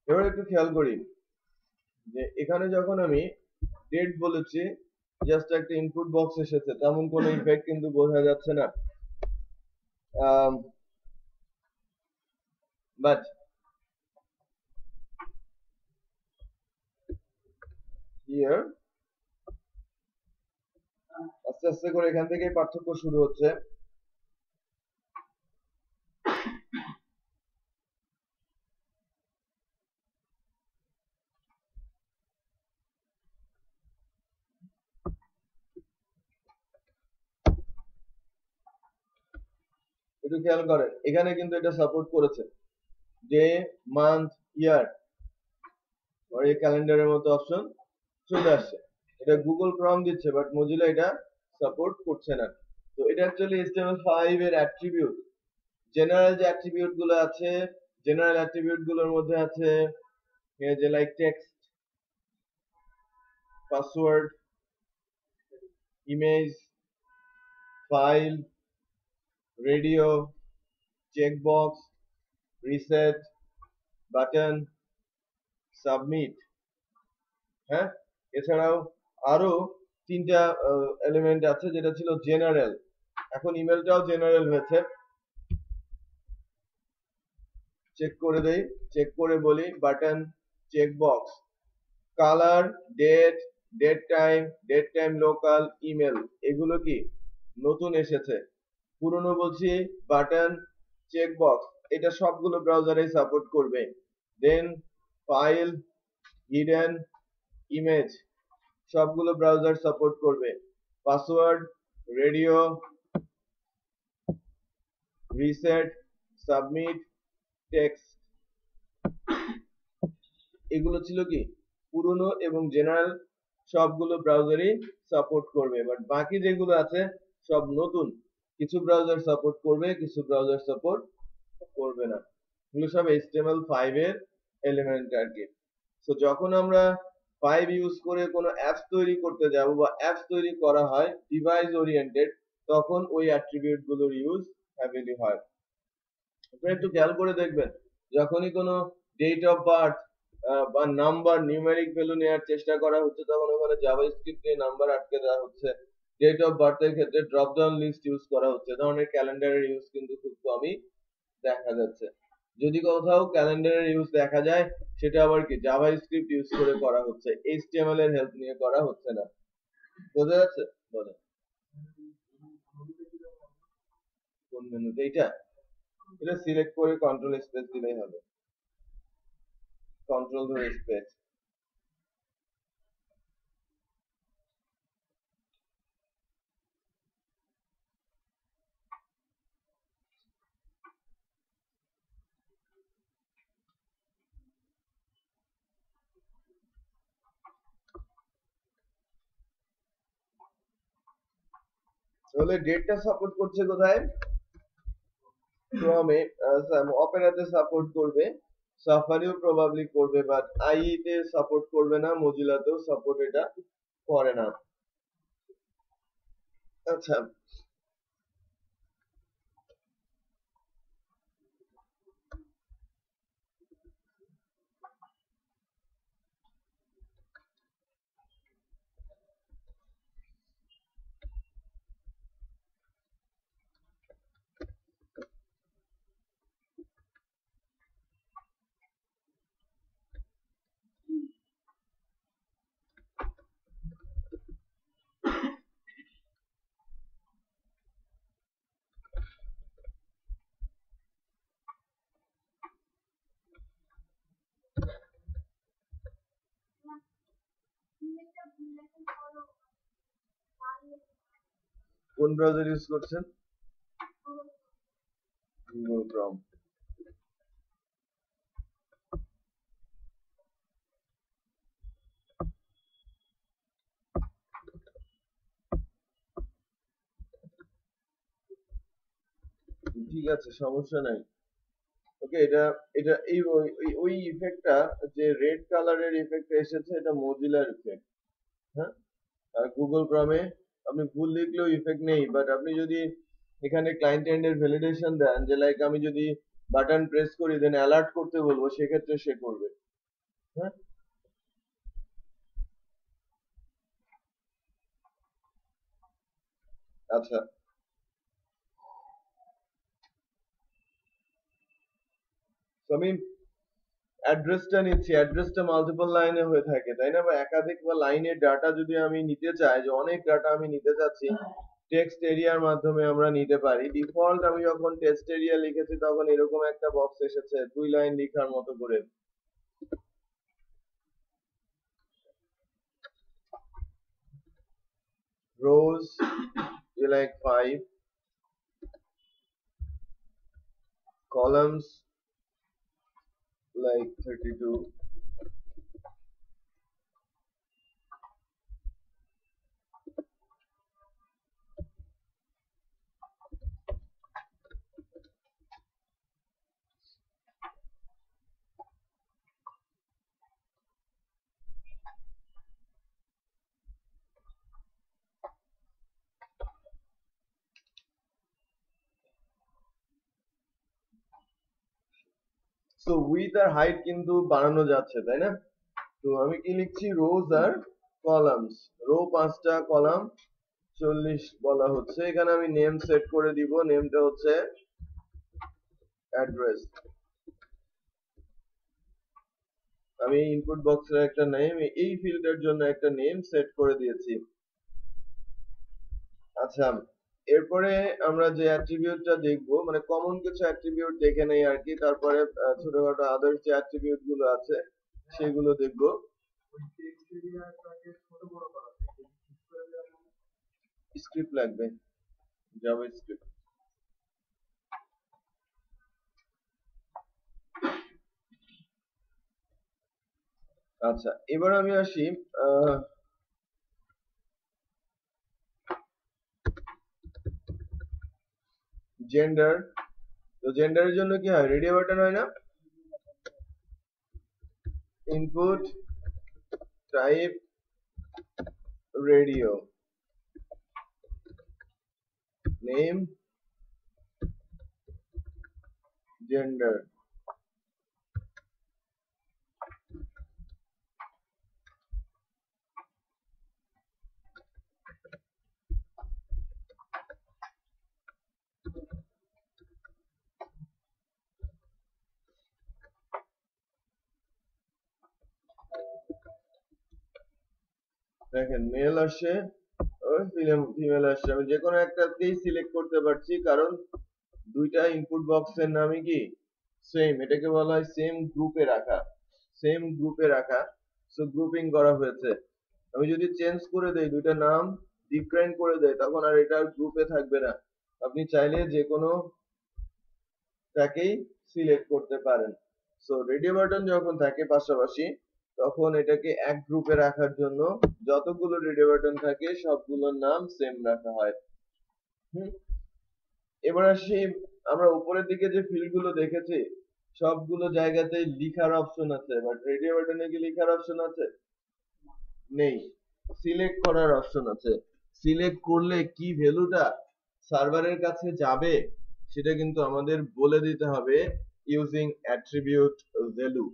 এবার একটু খেয়াল করি যে এখানে যখন আমি ডেট বলেছি, জাস্ট একটা ইনপুট বক্স এসেছে, তেমন কোনো ইফেক্ট কিন্তু বোঝা যাচ্ছে না। বাট here আস্তে আস্তে করে এখান থেকেই পার্থক্য শুরু হচ্ছে। একটু খেয়াল করেন, এখানে কিন্তু এটা সাপোর্ট করেছে, ডে, মান্থ, ইয়ার, আর এই ক্যালেন্ডারের মতো অপশন চলে আসছে। এটা গুগল ক্রোম দিচ্ছে, বাট মজিলা এটা সাপোর্ট করছে না। তো এটা অ্যাকচুয়ালি HTML5 এর অ্যাট্রিবিউট। জেনারেল যে অ্যাট্রিবিউট গুলো আছে, জেনারেল অ্যাট্রিবিউট গুলোর মধ্যে আছে যে like text, password, image, file, radio, checkbox, reset, button, submit. হ্যাঁ, এছাড়াও আরো তিনটা এলিমেন্ট আছে যেটা ছিল জেনারেল। এখন ইমেলটাও জেনারেল হয়েছে। চেক করে দেই, চেক করে বলি button, checkbox, colour, date, date time local, email, এগুলো কি নতুন এসেছে। পুরনো বলছি বাটন, চেকবক্স, এটা সবগুলো ব্রাউজারে সাপোর্ট করবে। দেন ফাইল, হিডেন, ইমেজ, সবগুলো ব্রাউজার সাপোর্ট করবে। Password, radio, reset, submit, text, এগুলো ছিল কি পুরনো এবং জেনারেল, সবগুলো ব্রাউজারই সাপোর্ট করবে। বাট বাকি যেগুলো আছে সব নতুন, কিছু ব্রাউজার সাপোর্ট করবে, কিছু ব্রাউজার সাপোর্ট করবে না। এগুলো সব HTML5 এর এলিমেন্ট আর কি। তো যখন আমরা 5 ইউজ করে কোনো অ্যাপস তৈরি করতে যাব বা অ্যাপস তৈরি করা হয় ডিভাইস ওরিয়েন্টেড, তখন ওই অ্যাট্রিবিউট গুলোর ইউজ হেভিলি হয়। আপনারা একটু খেয়াল করে দেখবেন, যখনই কোনো ডেট অফ বার্থ বা নাম্বার, নিউমেরিক ভ্যালু নেওয়ার চেষ্টা করা হচ্ছে, তখন ওখানে জাভাস্ক্রিপ্ট দিয়ে নাম্বার আটকে দেওয়া হচ্ছে। ডেট অফ বার্থের ক্ষেত্রে ড্রপ ডাউন লিস্ট ইউজ করা হচ্ছে। ধরনের ক্যালেন্ডারের ইউজ কিন্তু খুব কমই দেখা যাচ্ছে। যদি কোথাও ক্যালেন্ডারের ইউজ দেখা যায়, সেটা আবার কি জাভাস্ক্রিপ্ট ইউজ করে করা হচ্ছে, HTML এর হেল্প নিয়ে করা হচ্ছে না। বোঝা যাচ্ছে? বলেন কোন মেনুতে? এটা এটা সিলেক্ট করে কন্ট্রোল স্পেস দিলেই হবে। কন্ট্রোল ধরে স্পেস। তাহলে ডেটটা সাপোর্ট করছে কোথায়? ক্রমে, অপেরাতে সাপোর্ট করবে, সাফারিও প্রবাবলি করবে, বাট আইই তে সাপোর্ট করবে না, মজিলাতেও সাপোর্ট এটা করে না। আচ্ছা, কোন ব্রাউজার ইউজ করছেন? Google Chrome. ঠিক আছে, সমস্যা নাই। ওকে, এটা এটা এই ওই ইফেক্টটা, যে রেড কালারের ইফেক্টটা এসেছে, এটা মজিলার ইফেক্ট। হ্যাঁ, আর গুগল ক্রমে আপনি ভুল লিখলেও ইফেক্ট নেই, বাট আপনি যদি এখানে ক্লায়েন্ট এন্ডের ভ্যালিডেশন দেন, যে লাইক আমি যদি বাটন প্রেস করি দেন অ্যালার্ট করতে বলবো, সেক্ষেত্রে সে করবে। হ্যাঁ, আচ্ছা, তো আমি অ্যাড্রেসটা নিচ্ছি, অ্যাড্রেসটা মাল্টিপল লাইনে হয়ে থাকে তাই না, বা একাধিক বা লাইনের ডাটা যদি আমি নিতে চাই, যে অনেক ডাটা আমি নিতে চাচ্ছি, টেক্সট এরিয়ার মাধ্যমে আমরা নিতে পারি। ডিফল্ট আমি যখন টেক্সট এরিয়া লিখেছি তখন এরকম একটা বক্স এসেছে 2 লাইন লেখার মতো করে। rows you like 5, columns like 32, so width R height কিন্তু বাড়ানো যাচ্ছে তাই না। তো আমি কি লিখছি, rows আর columns, রো 5টা কলাম 40 বলা হচ্ছে। এখানে আমি নেম সেট করে দিব, নেমটা হচ্ছে অ্যাড্রেস। আমি ইনপুট বক্সের একটা নেম, এই ফিল্ডের জন্য একটা নেম সেট করে দিয়েছি। আচ্ছা, এরপরে আমরা যে অ্যাট্রিবিউটটা দেখব, মানে কমন কিছু অ্যাট্রিবিউট দেখে নেই আর কি, তারপরে ছোটখাটো আদার্স যে অ্যাট্রিবিউট গুলো আছে সেগুলো দেখব। স্ক্রিপ্ট লাগবে, জাভা স্ক্রিপ্ট। আচ্ছা, এবার আমি আসি জেন্ডার। তো জেন্ডারের জন্য কি হয়, রেডিও বাটন হয় না, input type radio, name gender. দেখেন মেল আসে, ফিমেল আসছে, আমি যে কোনো একটাকেই সিলেক্ট করতে পারছি কারণ দুইটা ইনপুট বক্সের নামই কি সেম, এটাকে বলা হয় সেম গ্রুপে রাখা, সেম গ্রুপে রাখা। সো গ্রুপিং করা হয়েছে। আমি যদি চেঞ্জ করে দেই, দুইটা নাম ডিফারেন্ট করে দেই, তখন আর এটা গ্রুপে থাকবে না। আপনি চাইলে যে কোনো তাকেই সিলেক্ট করতে পারেন। সো রেডিও বাটন যখন থাকে পাশাপাশি, তখন এটাকে এক গ্রুপে রাখার জন্য যতগুলো রেডিও বাটন থাকে সবগুলোর নাম সেম রাখা হয়। এবার আসি, আমরা উপরের দিকে যে ফিল্ড গুলো দেখেছি সবগুলো জায়গাতেই লিখার অপশন আছে, বাট রেডিও বাটনে কি লিখার অপশন আছে? নেই। সিলেক্ট করার অপশন আছে। সিলেক্ট করলে কি ভ্যালুটা সার্ভারের কাছে যাবে সেটা কিন্তু আমাদের বলে দিতে হবে ইউজিং অ্যাট্রিবিউট ভ্যালু।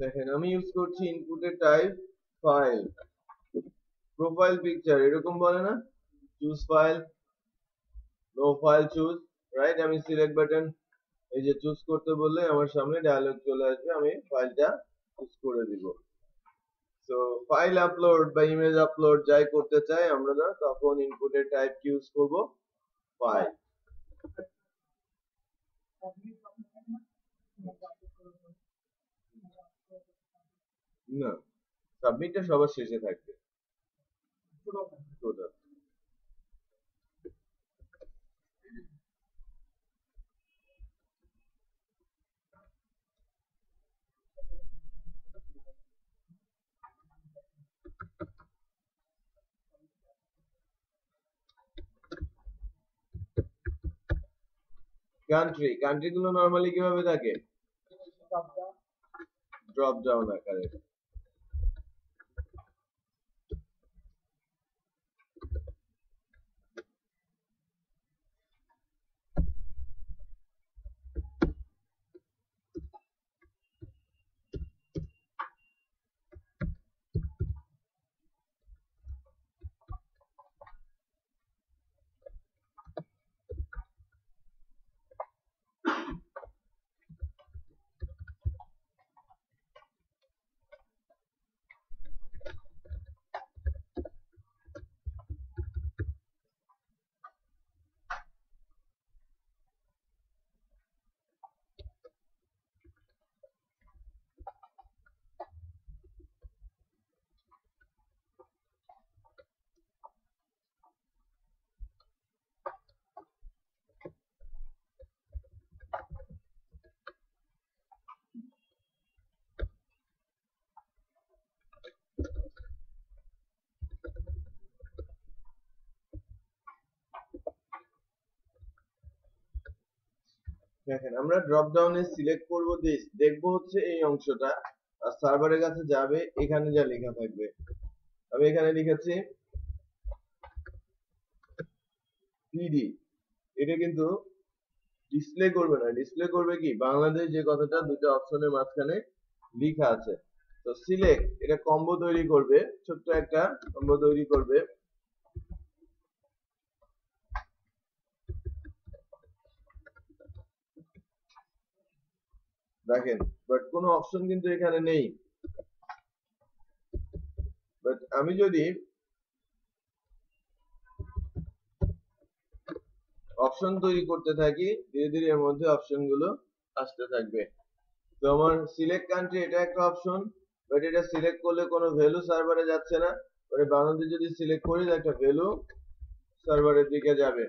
দেখেন আমি ইউজ করছি ইনপুটের টাইপ ফাইল, প্রোফাইল পিকচার এরকম বলে না, choose file, no file choose, right. আমি সিলেক্ট বাটন এই যে চুজ করতে বললে আমার সামনে ডায়ালগ চলে আসবে, আমি ফাইলটা চুজ করে দিব। সো ফাইল আপলোড বা ইমেজ আপলোড যাই করতে চাই আমরা না, তখন ইনপুটের টাইপ ইউজ করব ফাইল। না, সাবমিটটা সবার শেষে থাকবে। টোটাল কান্ট্রি গুলো নরমালি কিভাবে থাকে, ড্রপ ডাউন আকারে। দেখেন আমরা ড্রপ ডাউনে সিলেক্ট করব, দেখবো হচ্ছে এই অংশটা, আর সার্ভারের কাছে যাবে এখানে যা লেখা থাকবে। আমি এখানে লিখেছি পিডি, এটা কিন্তু ডিসপ্লে করবে না, ডিসপ্লে করবে কি বাংলাদেশ, যে কথাটা দুটো অপশনের মাঝখানে লেখা আছে। তো সিলেক্ট এটা কম্বো তৈরি করবে, ছোট্ট একটা কম্বো তৈরি করবে। দেখেন বাট কোনো অপশন কিন্তু এখানে নেই। বাট আমি যদি অপশন তৈরি করতে থাকি, ধীরে ধীরে এর মধ্যে অপশন গুলো আসতে থাকবে। তো আমার সিলেক্ট কান্ট্রি এটা একটা অপশন, বাট এটা সিলেক্ট করলে কোনো ভ্যালু সার্ভারে যাচ্ছে না। মানে বাংলাদেশ যদি সিলেক্ট করি একটা ভ্যালু সার্ভারের দিকে যাবে।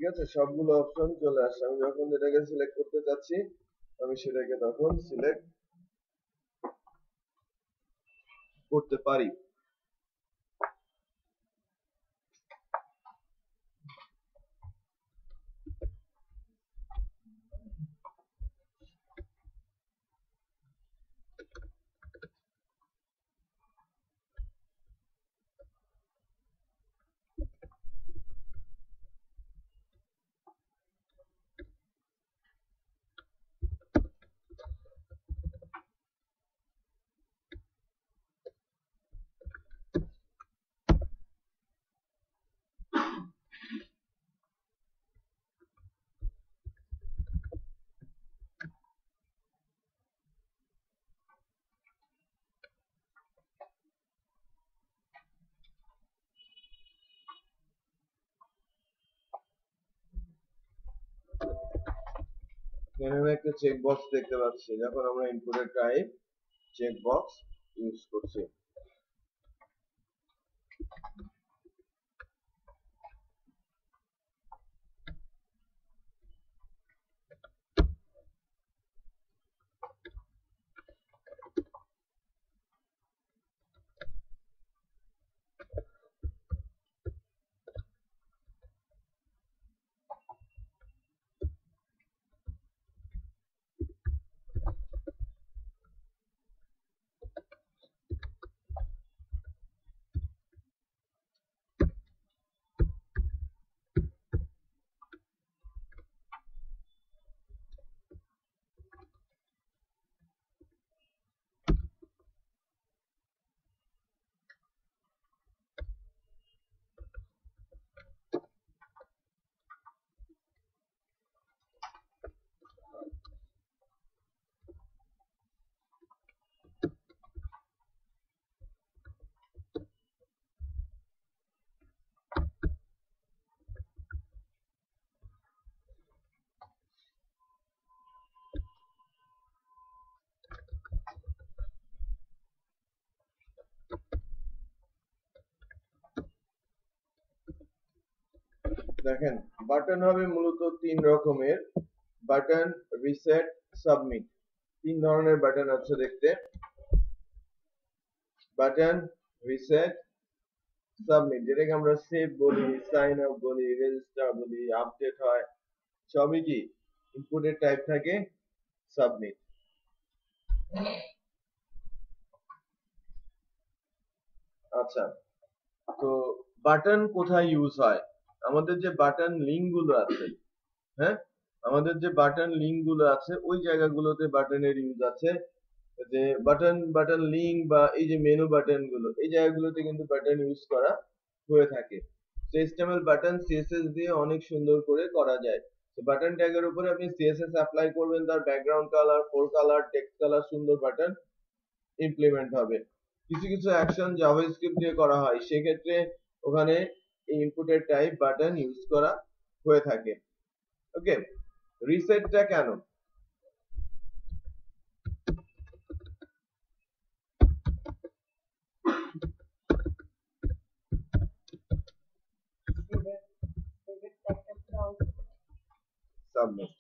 ঠিক আছে, সবগুলো অপশন চলে আসছে। আমি যখন যেটাকে সিলেক্ট করতে চাচ্ছি আমি সেটাকে তখন সিলেক্ট করতে পারি। এখানে আমরা একটা চেক বক্স দেখতে পাচ্ছি যখন আমরা ইনপুটের টাইপ চেক বক্স ইউজ করছি। দেখেন বাটন হবে মূলত তিন রকমের, বাটন, রিসেট, সাবমিট। তিন ধরনের বাটন আছে দেখতে, বাটন, রিসেট, সাবমিট। যেটাকে আমরা সেভ বলি, সাইন আপ বলি, রেজিস্টার বলি, আপডেট হয়, সবই কি ইনপুটের টাইপ থাকে সাবমিট। আচ্ছা, তো বাটন কোথায় ইউজ হয়? আমাদের যে বাটন লিঙ্ক গুলো আছে, হ্যাঁ, আমাদের যে বাটন লিঙ্ক গুলো আছে ওই জায়গাগুলোতে বাটনের ইউজ আছে। যে বাটন লিঙ্ক বা এই যে মেনু বাটন গুলো, এই জায়গাগুলোতে কিন্তু বাটন ইউজ করা হয়ে থাকে। HTML বাটন CSS দিয়ে অনেক সুন্দর করে করা যায়। তো বাটন ট্যাগের উপরে আপনি CSS অ্যাপ্লাই করবেন, তার background colour, four colour, text colour, সুন্দর বাটন ইমপ্লিমেন্ট হবে। কিছু কিছু অ্যাকশন জাভাস্ক্রিপ্ট দিয়ে করা হয়, সেক্ষেত্রে ওখানে এই ইনপুটের টাইপ বাটন ইউজ করা হয়ে থাকে। ওকে, রিসেটটা কেন? সাবমিট।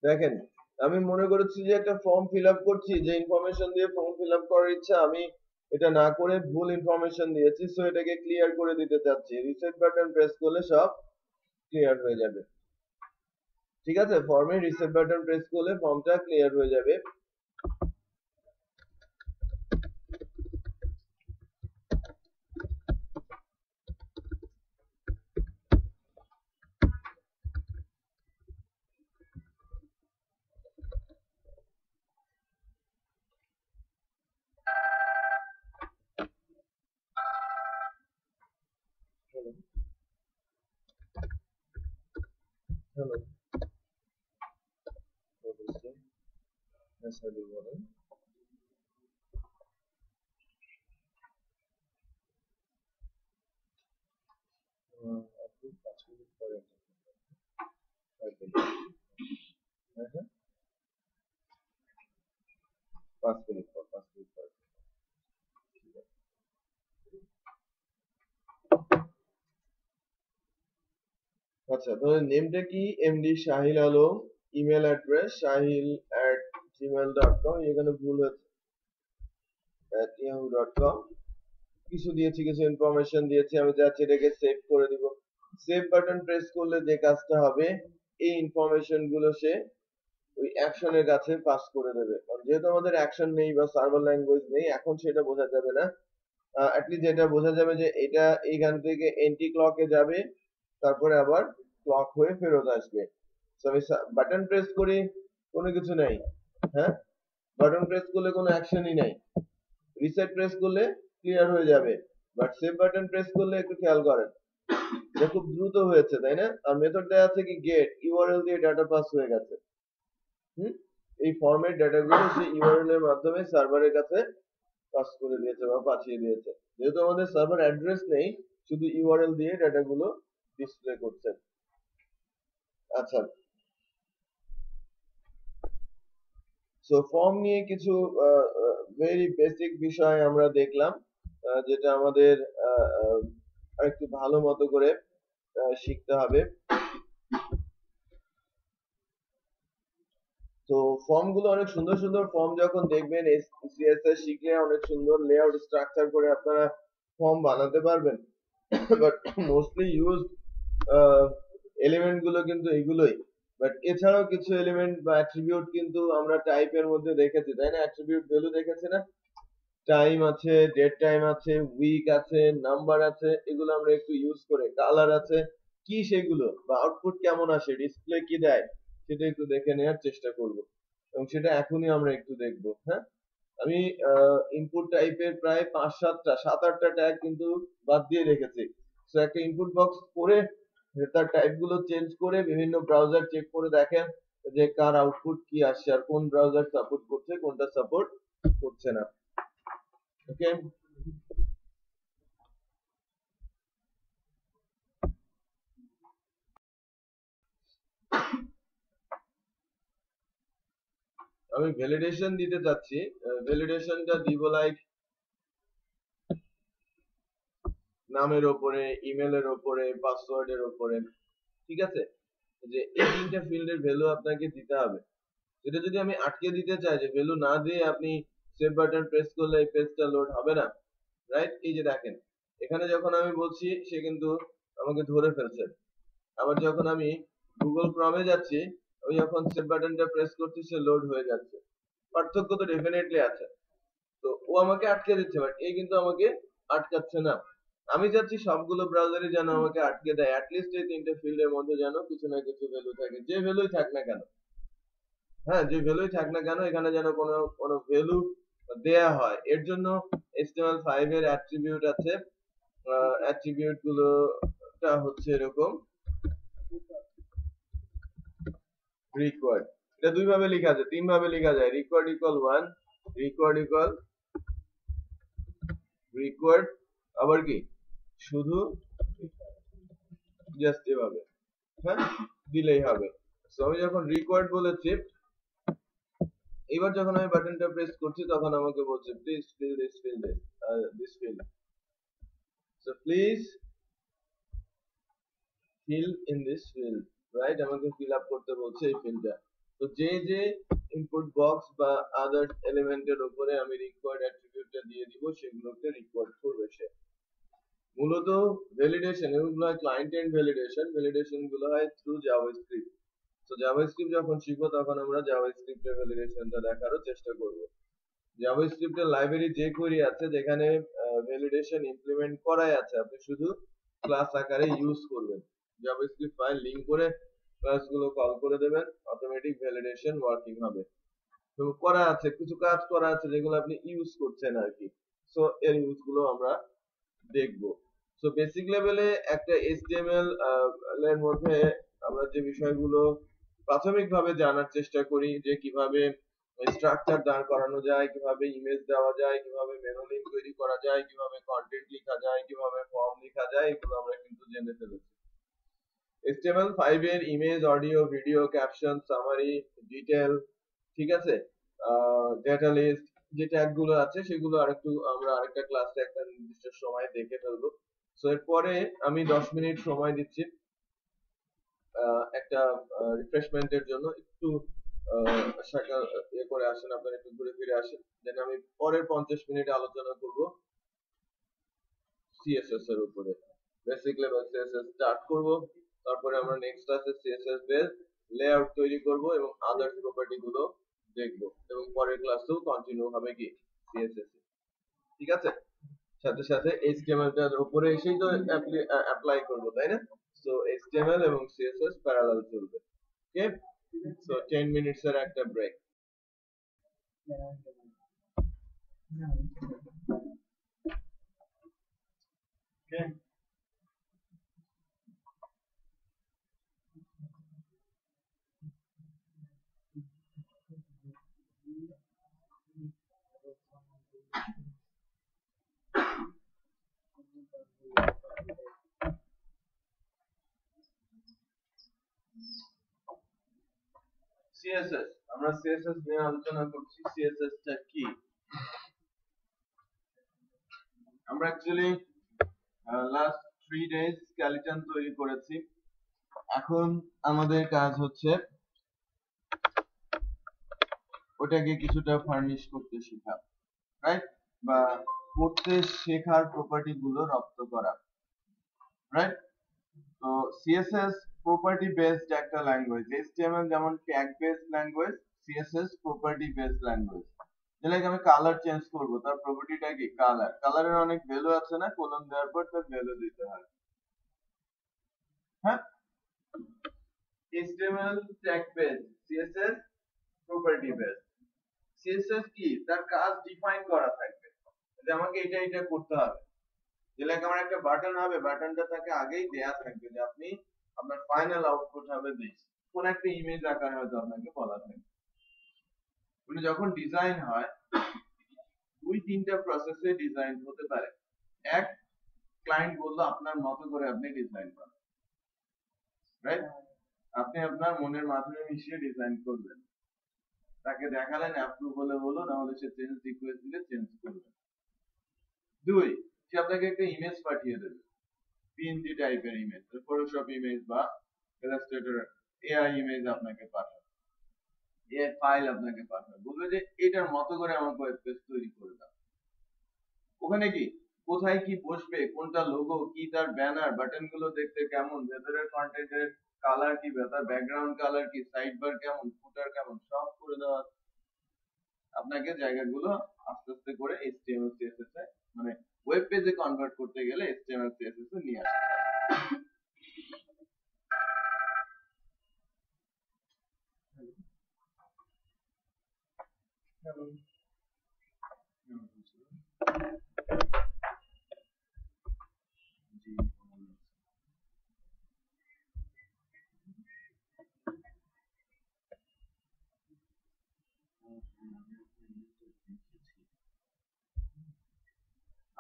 দেখেন, আমি মনে করেছি যে একটা ফর্ম ফিল আপ করছি, যে ইনফরমেশন দিয়ে ফর্ম ফিল আপ করার ইচ্ছা, আমি এটা না করে ভুল ইনফরমেশন দিয়েছি, সো এটাকে ক্লিয়ার করে দিতে চাচ্ছি। রিসেট বাটন প্রেস করলে সব ক্লিয়ার হয়ে যাবে। ঠিক আছে, ফর্মে রিসেট বাটন প্রেস করলে ফর্মটা ক্লিয়ার হয়ে যাবে। হ্যালো, বলেন। আপনি 5 মিনিট পরে, হ্যাঁ হ্যাঁ, 5 মিনিট পর, 5 মিনিট পর। আচ্ছা, তাহলে নেমটা কি? এমডি শাহিল আলম, ইমেল অ্যাড্রেস shahil@gmail.com, এখানে ভুল হয়েছে, @yahoo.com। কিছু দিয়েছি, কিছু ইনফরমেশন দিয়েছি, আমি চাচ্ছি এটাকে সেভ করে দিব। সেভ বাটন প্রেস করলে যে কাজটা হবে, এই ইনফরমেশন গুলো সে ওই অ্যাকশনের কাছে পাস করে দেবে। কারণ যেহেতু আমাদের অ্যাকশন নেই বা সার্ভার ল্যাঙ্গুয়েজ নেই, এখন সেটা বোঝা যাবে না। অ্যাটলিস্ট যেটা বোঝা যাবে যে এটা এইখান থেকে এন্টি ক্লকে যাবে, তারপরে আবার ক্লক হয়ে ফেরত আসবে। সো আমি বাটন প্রেস করি, কোনো কিছু নাই, হ্যাঁ, বাটন প্রেস করলে কোনো অ্যাকশনই নাই। রিসেট প্রেস করলে ক্লিয়ার হয়ে যাবে, বাট সেভ বাটন প্রেস করলে একটু খেয়াল করেন, এটা খুব দ্রুত হয়েছে, তাই না? আর মেথড দেয়া আছে কি গেট ইউআরএল দিয়ে ডাটা পাস হয়ে গেছে। হুম, এই ফর্মের ডাটাগুলো সেই ইউআরএল এর মাধ্যমে সার্ভারের কাছে পাস করে দিয়েছে বা পাঠিয়ে দিয়েছে। যেহেতু আমাদের সার্ভার অ্যাড্রেস নেই, শুধু ইউআরএল দিয়ে ডাটাগুলো ডিসপ্লে করছে। আচ্ছা, সো ফর্ম নিয়ে কিছু ভেরি বেসিক বিষয় আমরা দেখলাম, যেটা আমাদের একটু ভালো মতো করে শিখতে হবে। তো ফর্ম গুলো অনেক সুন্দর সুন্দর ফর্ম যখন দেখবেন, সিএসএস শিখলে অনেক সুন্দর লেআউট স্ট্রাকচার করে আপনারা ফর্ম বানাতে পারবেন। বাট মোস্টলি ইউজ এলিমেন্ট গুলো কিন্তু এগুলোই। বাট এছাড়াও কিছু এলিমেন্ট বা অ্যাট্রিবিউট কিন্তু আমরা টাইপের মধ্যে দেখেছি, তাই না? অ্যাট্রিবিউট ভ্যালু দেখেছি না? টাইম আছে, ডেট টাইম আছে, উইক আছে, নাম্বার আছে, এগুলো আমরা একটু ইউজ করে, কালার আছে, কি সেগুলো বা আউটপুট কেমন আসে, ডিসপ্লে কি দেয়, সেটা একটু দেখে নেওয়ার চেষ্টা করব, এবং সেটা এখনই আমরা একটু দেখব। হ্যাঁ, আমি ইনপুট টাইপের প্রায় 5-7টা 7-8টা ট্যাগ কিন্তু বাদ দিয়ে রেখেছি। তো একটা ইনপুট বক্স করে তার টাইপ গুলো চেঞ্জ করে বিভিন্ন ব্রাউজার চেক করে দেখেন যে কার আউটপুট কি আসছে আর কোন ব্রাউজার সাপোর্ট করছে, কোনটা সাপোর্ট করছে না। ওকে, আমি ভ্যালিডেশন দিতে চাচ্ছি। ভ্যালিডেশনটা দিব লাইক নামের উপরে, ইমেলের উপরে, পাসওয়ার্ডের উপরে। ঠিক আছে, যে এই তিনটা ফিল্ডের ভ্যালু আপনাকে দিতে হবে। এটা যদি আমি আটকে দিতে চাই যে ভ্যালু না দিয়ে আপনি সেভ বাটন প্রেস করলে এই পেজটা লোড হবে না, রাইট? এই যে দেখেন, এখানে যখন আমি বলছি সে কিন্তু আমাকে ধরে ফেলছে। আবার যখন আমি গুগল ক্রমে যাচ্ছি, আমি যখন সেভ বাটনটা প্রেস করছি সে লোড হয়ে যাচ্ছে। পার্থক্য তো ডেফিনেটলি আছে। তো ও আমাকে আটকে দিচ্ছে, বাট এই কিন্তু আমাকে আটকাচ্ছে না। আমি চাচ্ছি সবগুলো ব্রাউজারে যেন আমাকে আটকে দেয়, অ্যাটলিস্ট এই তিনটে ফিল্ডের মধ্যে যেন কিছু না কিছু ভ্যালু থাকে, যে ভ্যালুই থাক না কেন। হ্যাঁ, যে ভ্যালুই থাক না কেন, এখানে যেন কোনো কোনো ভ্যালু দেয়া হয়। এর জন্য HTML5 এর অ্যাট্রিবিউট আছে। অ্যাট্রিবিউট গুলোটা হচ্ছে এরকম, রিকোয়ার্ড। এটা দুই ভাবে লেখা যায়, তিন ভাবে লেখা যায়। Required equal 1, required equal required, আবার কি শুধু জাস্ট এভাবে, হ্যাঁ, দিলেই হবে। সো আমি যখন রিকোয়ার্ড বলেছি, এবার যখন আমি বাটনটা প্রেস করছি তখন আমাকে বলছে please fill this field, this field. So please fill in this field, right? আমাকে ফিল আপ করতে বলছে এই ফিল্ডটা। তো যে যে ইনপুট বক্স বা আদার এলিমেন্টের উপরে আমি রিকোয়ার্ড অ্যাট্রিবিউটটা দিয়ে দিব, সেগুলোকে রিকোয়ার্ড করবে সে। মূলত ভ্যালিডেশন এগুলো হয় ক্লায়েন্ট এন্ড ভ্যালিডেশন। ভ্যালিডেশন গুলো হয় থ্রু জাভাস্ক্রিপ্ট। তো জাভাস্ক্রিপ্ট যখন শিখবো তখন আমরা জাভাস্ক্রিপ্টের ভ্যালিডেশনটা দেখারও চেষ্টা করব। জাভাস্ক্রিপ্টের লাইব্রেরি যে কোয়েরি আছে যেখানে ভ্যালিডেশন ইমপ্লিমেন্ট করাই আছে, আপনি শুধু ক্লাস আকারে ইউজ করবেন। জাভাস্ক্রিপ্ট ফাইল লিংক করে ক্লাসগুলো কল করে দেবেন, অটোমেটিক ভ্যালিডেশন ওয়ার্কিং হবে। তো করা আছে, কিছু কাজ করা আছে যেগুলো আপনি ইউজ করছেন আর কি। সো এর ইউজ গুলো আমরা দেখবো। সো বেসিক লেভেলে একটা HTML এর মধ্যে আমরা যে বিষয়গুলো প্রাথমিকভাবে জানার চেষ্টা করি, যে কিভাবে স্ট্রাকচার দাঁড় করানো যায়, কিভাবে ইমেজ দেওয়া যায়, কিভাবে মেনু লিঙ্ক তৈরি করা যায়, কিভাবে কন্টেন্ট লেখা যায়, কিভাবে ফর্ম লেখা যায়, এগুলো আমরা কিন্তু জেনে ফেলেছি। HTML5 এর image, audio, video, caption, summary, detail, ঠিক আছে, ডেটা লিস্ট, যে ট্যাগ গুলো আছে সেগুলো আরেকটু আমরা আরেকটা ক্লাসে একটা নির্দিষ্ট সময় দেখে ফেলবো। সো এরপরে আমি 10 মিনিট সময় দিচ্ছি একটা রিফ্রেশমেন্টের জন্য। একটু সকাল ইয়ে করে আসেন, আপনারা একটু ঘুরে ফিরে আসেন, দেন আমি পরের 50 মিনিট আলোচনা করব সিএসএস এর উপরে। বেসিক লেভেল সিএসএস স্টার্ট করব, তারপরে আমরা নেক্সট ক্লাসে সিএসএস বেস লেআউট তৈরি করব এবং আদার্স প্রপার্টি গুলো দেখব, এবং পরের ক্লাসেও কন্টিনিউ হবে কি সিএসএস। ঠিক আছে, সাথে সাথে HTML টার উপরে এসেই তো অ্যাপ্লাই করব, তাই না? সো HTML এবং CSS প্যারালাল চলবে। ওকে, সো 10 মিনিটস এর একটা ব্রেক। ওকে, সিএসএস, আমরা সিএসএস নিয়ে আলোচনা করছি। সিএসএস টা কি? আমরা অ্যাকচুয়ালি লাস্ট 3 ডেজ স্কেলেটন তৈরি করেছি। এখন আমাদের কাজ হচ্ছে ওটাকে কিছুটা ফার্নিশ করতে শেখা, রাইট? বা করতে শেখার প্রপার্টি গুলো রপ্ত করা, রাইট? তো সিএসএস প্রপার্টি বেসড একটা ল্যাঙ্গুয়েজ। এইচটিএমএল যেমন tag based language, CSS property based language. Like আমি কালার চেঞ্জ করব, তার প্রপার্টিটা কি? কালার। কালারের অনেক ভ্যালু আছে না, কোলন দেওয়ার পর তার ভ্যালু দিতে হয়। হ্যাঁ, HTML tag based, CSS property based. CSS কি? তার কাজ ডিফাইন করা থাকবে যে আমাকে এটা এটা করতে হবে। যে লাইক আমার একটা বাটন হবে, বাটনটা তাকে আগেই দেয়া থাকবে যে আপনি আপনার ফাইনাল আউটপুট হবে দিস, কোন একটা ইমেজ আকারে হয়তো আপনাকে বলা থাকবে। মানে যখন ডিজাইন হয় 2-3টা প্রসেসে ডিজাইন হতে পারে। এক, ক্লায়েন্ট বললো আপনার মতো করে আপনি ডিজাইন করেন, রাইট? আপনি আপনার মনের মাধুরী মিশিয়ে ডিজাইন করবেন, তাকে দেখালেন, অ্যাপ্রুভ হলে হলো, না হলে সে চেঞ্জ রিকোয়েস্ট দিলে চেঞ্জ করবে। 2, সে আপনাকে একটা ইমেজ পাঠিয়ে দেবে, পিএনজি টাইপের ইমেজ, ফটোশপ ইমেজ বা ইলাস্ট্রেটর এআই ইমেজ আপনাকে পাঠাবে, এআই ফাইল আপনাকে পাঠাবে, বলবে যে এটার মতো করে আমার ওয়েব পেজ তৈরি করে দাও। ওখানে কি কোথায় কি বসবে, কোনটা লোগো কি, তার ব্যানার বাটন গুলো দেখতে কেমন, ভেতরের কন্টেন্টের কালার কি, তার ব্যাকগ্রাউন্ড কালার কি, সাইড বার কেমন, ফুটার কেমন, সব করে দেওয়া। আপনাকে জায়গাগুলো আস্তে আস্তে করে HTML CSS এ মানে ওয়েব পেজে কনভার্ট করতে গেলে HTML CSS এ নিয়ে আসতে হবে।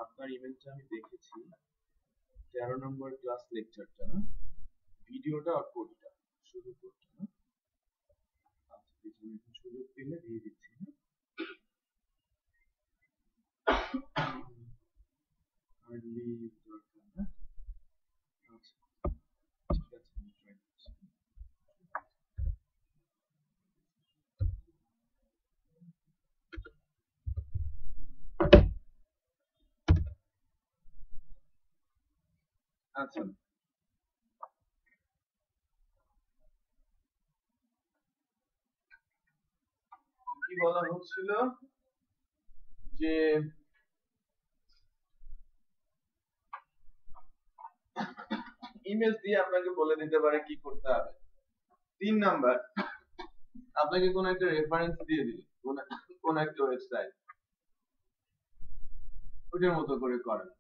আপনার ইমেলটা আমি দেখেছি, 13 নম্বর ক্লাস লেকচারটা না, ভিডিওটা আর কোডটা, শুধু কোডটা না? আচ্ছা, পিছনে সুযোগ পেলে দিয়ে দিচ্ছি। হার্ডলি দরকার না। আচ্ছা, ঠিক আছে, আমি ট্রাই করছি। আচ্ছা, কি বলা হচ্ছিল যে ইমেজ দিয়ে আপনাকে বলে দিতে পারে কি করতে হবে। 3 নাম্বার, আপনাকে কোন একটা রেফারেন্স দিয়ে দিল, কোন একটা ওয়েবসাইট, ওটার মতো করে করেন।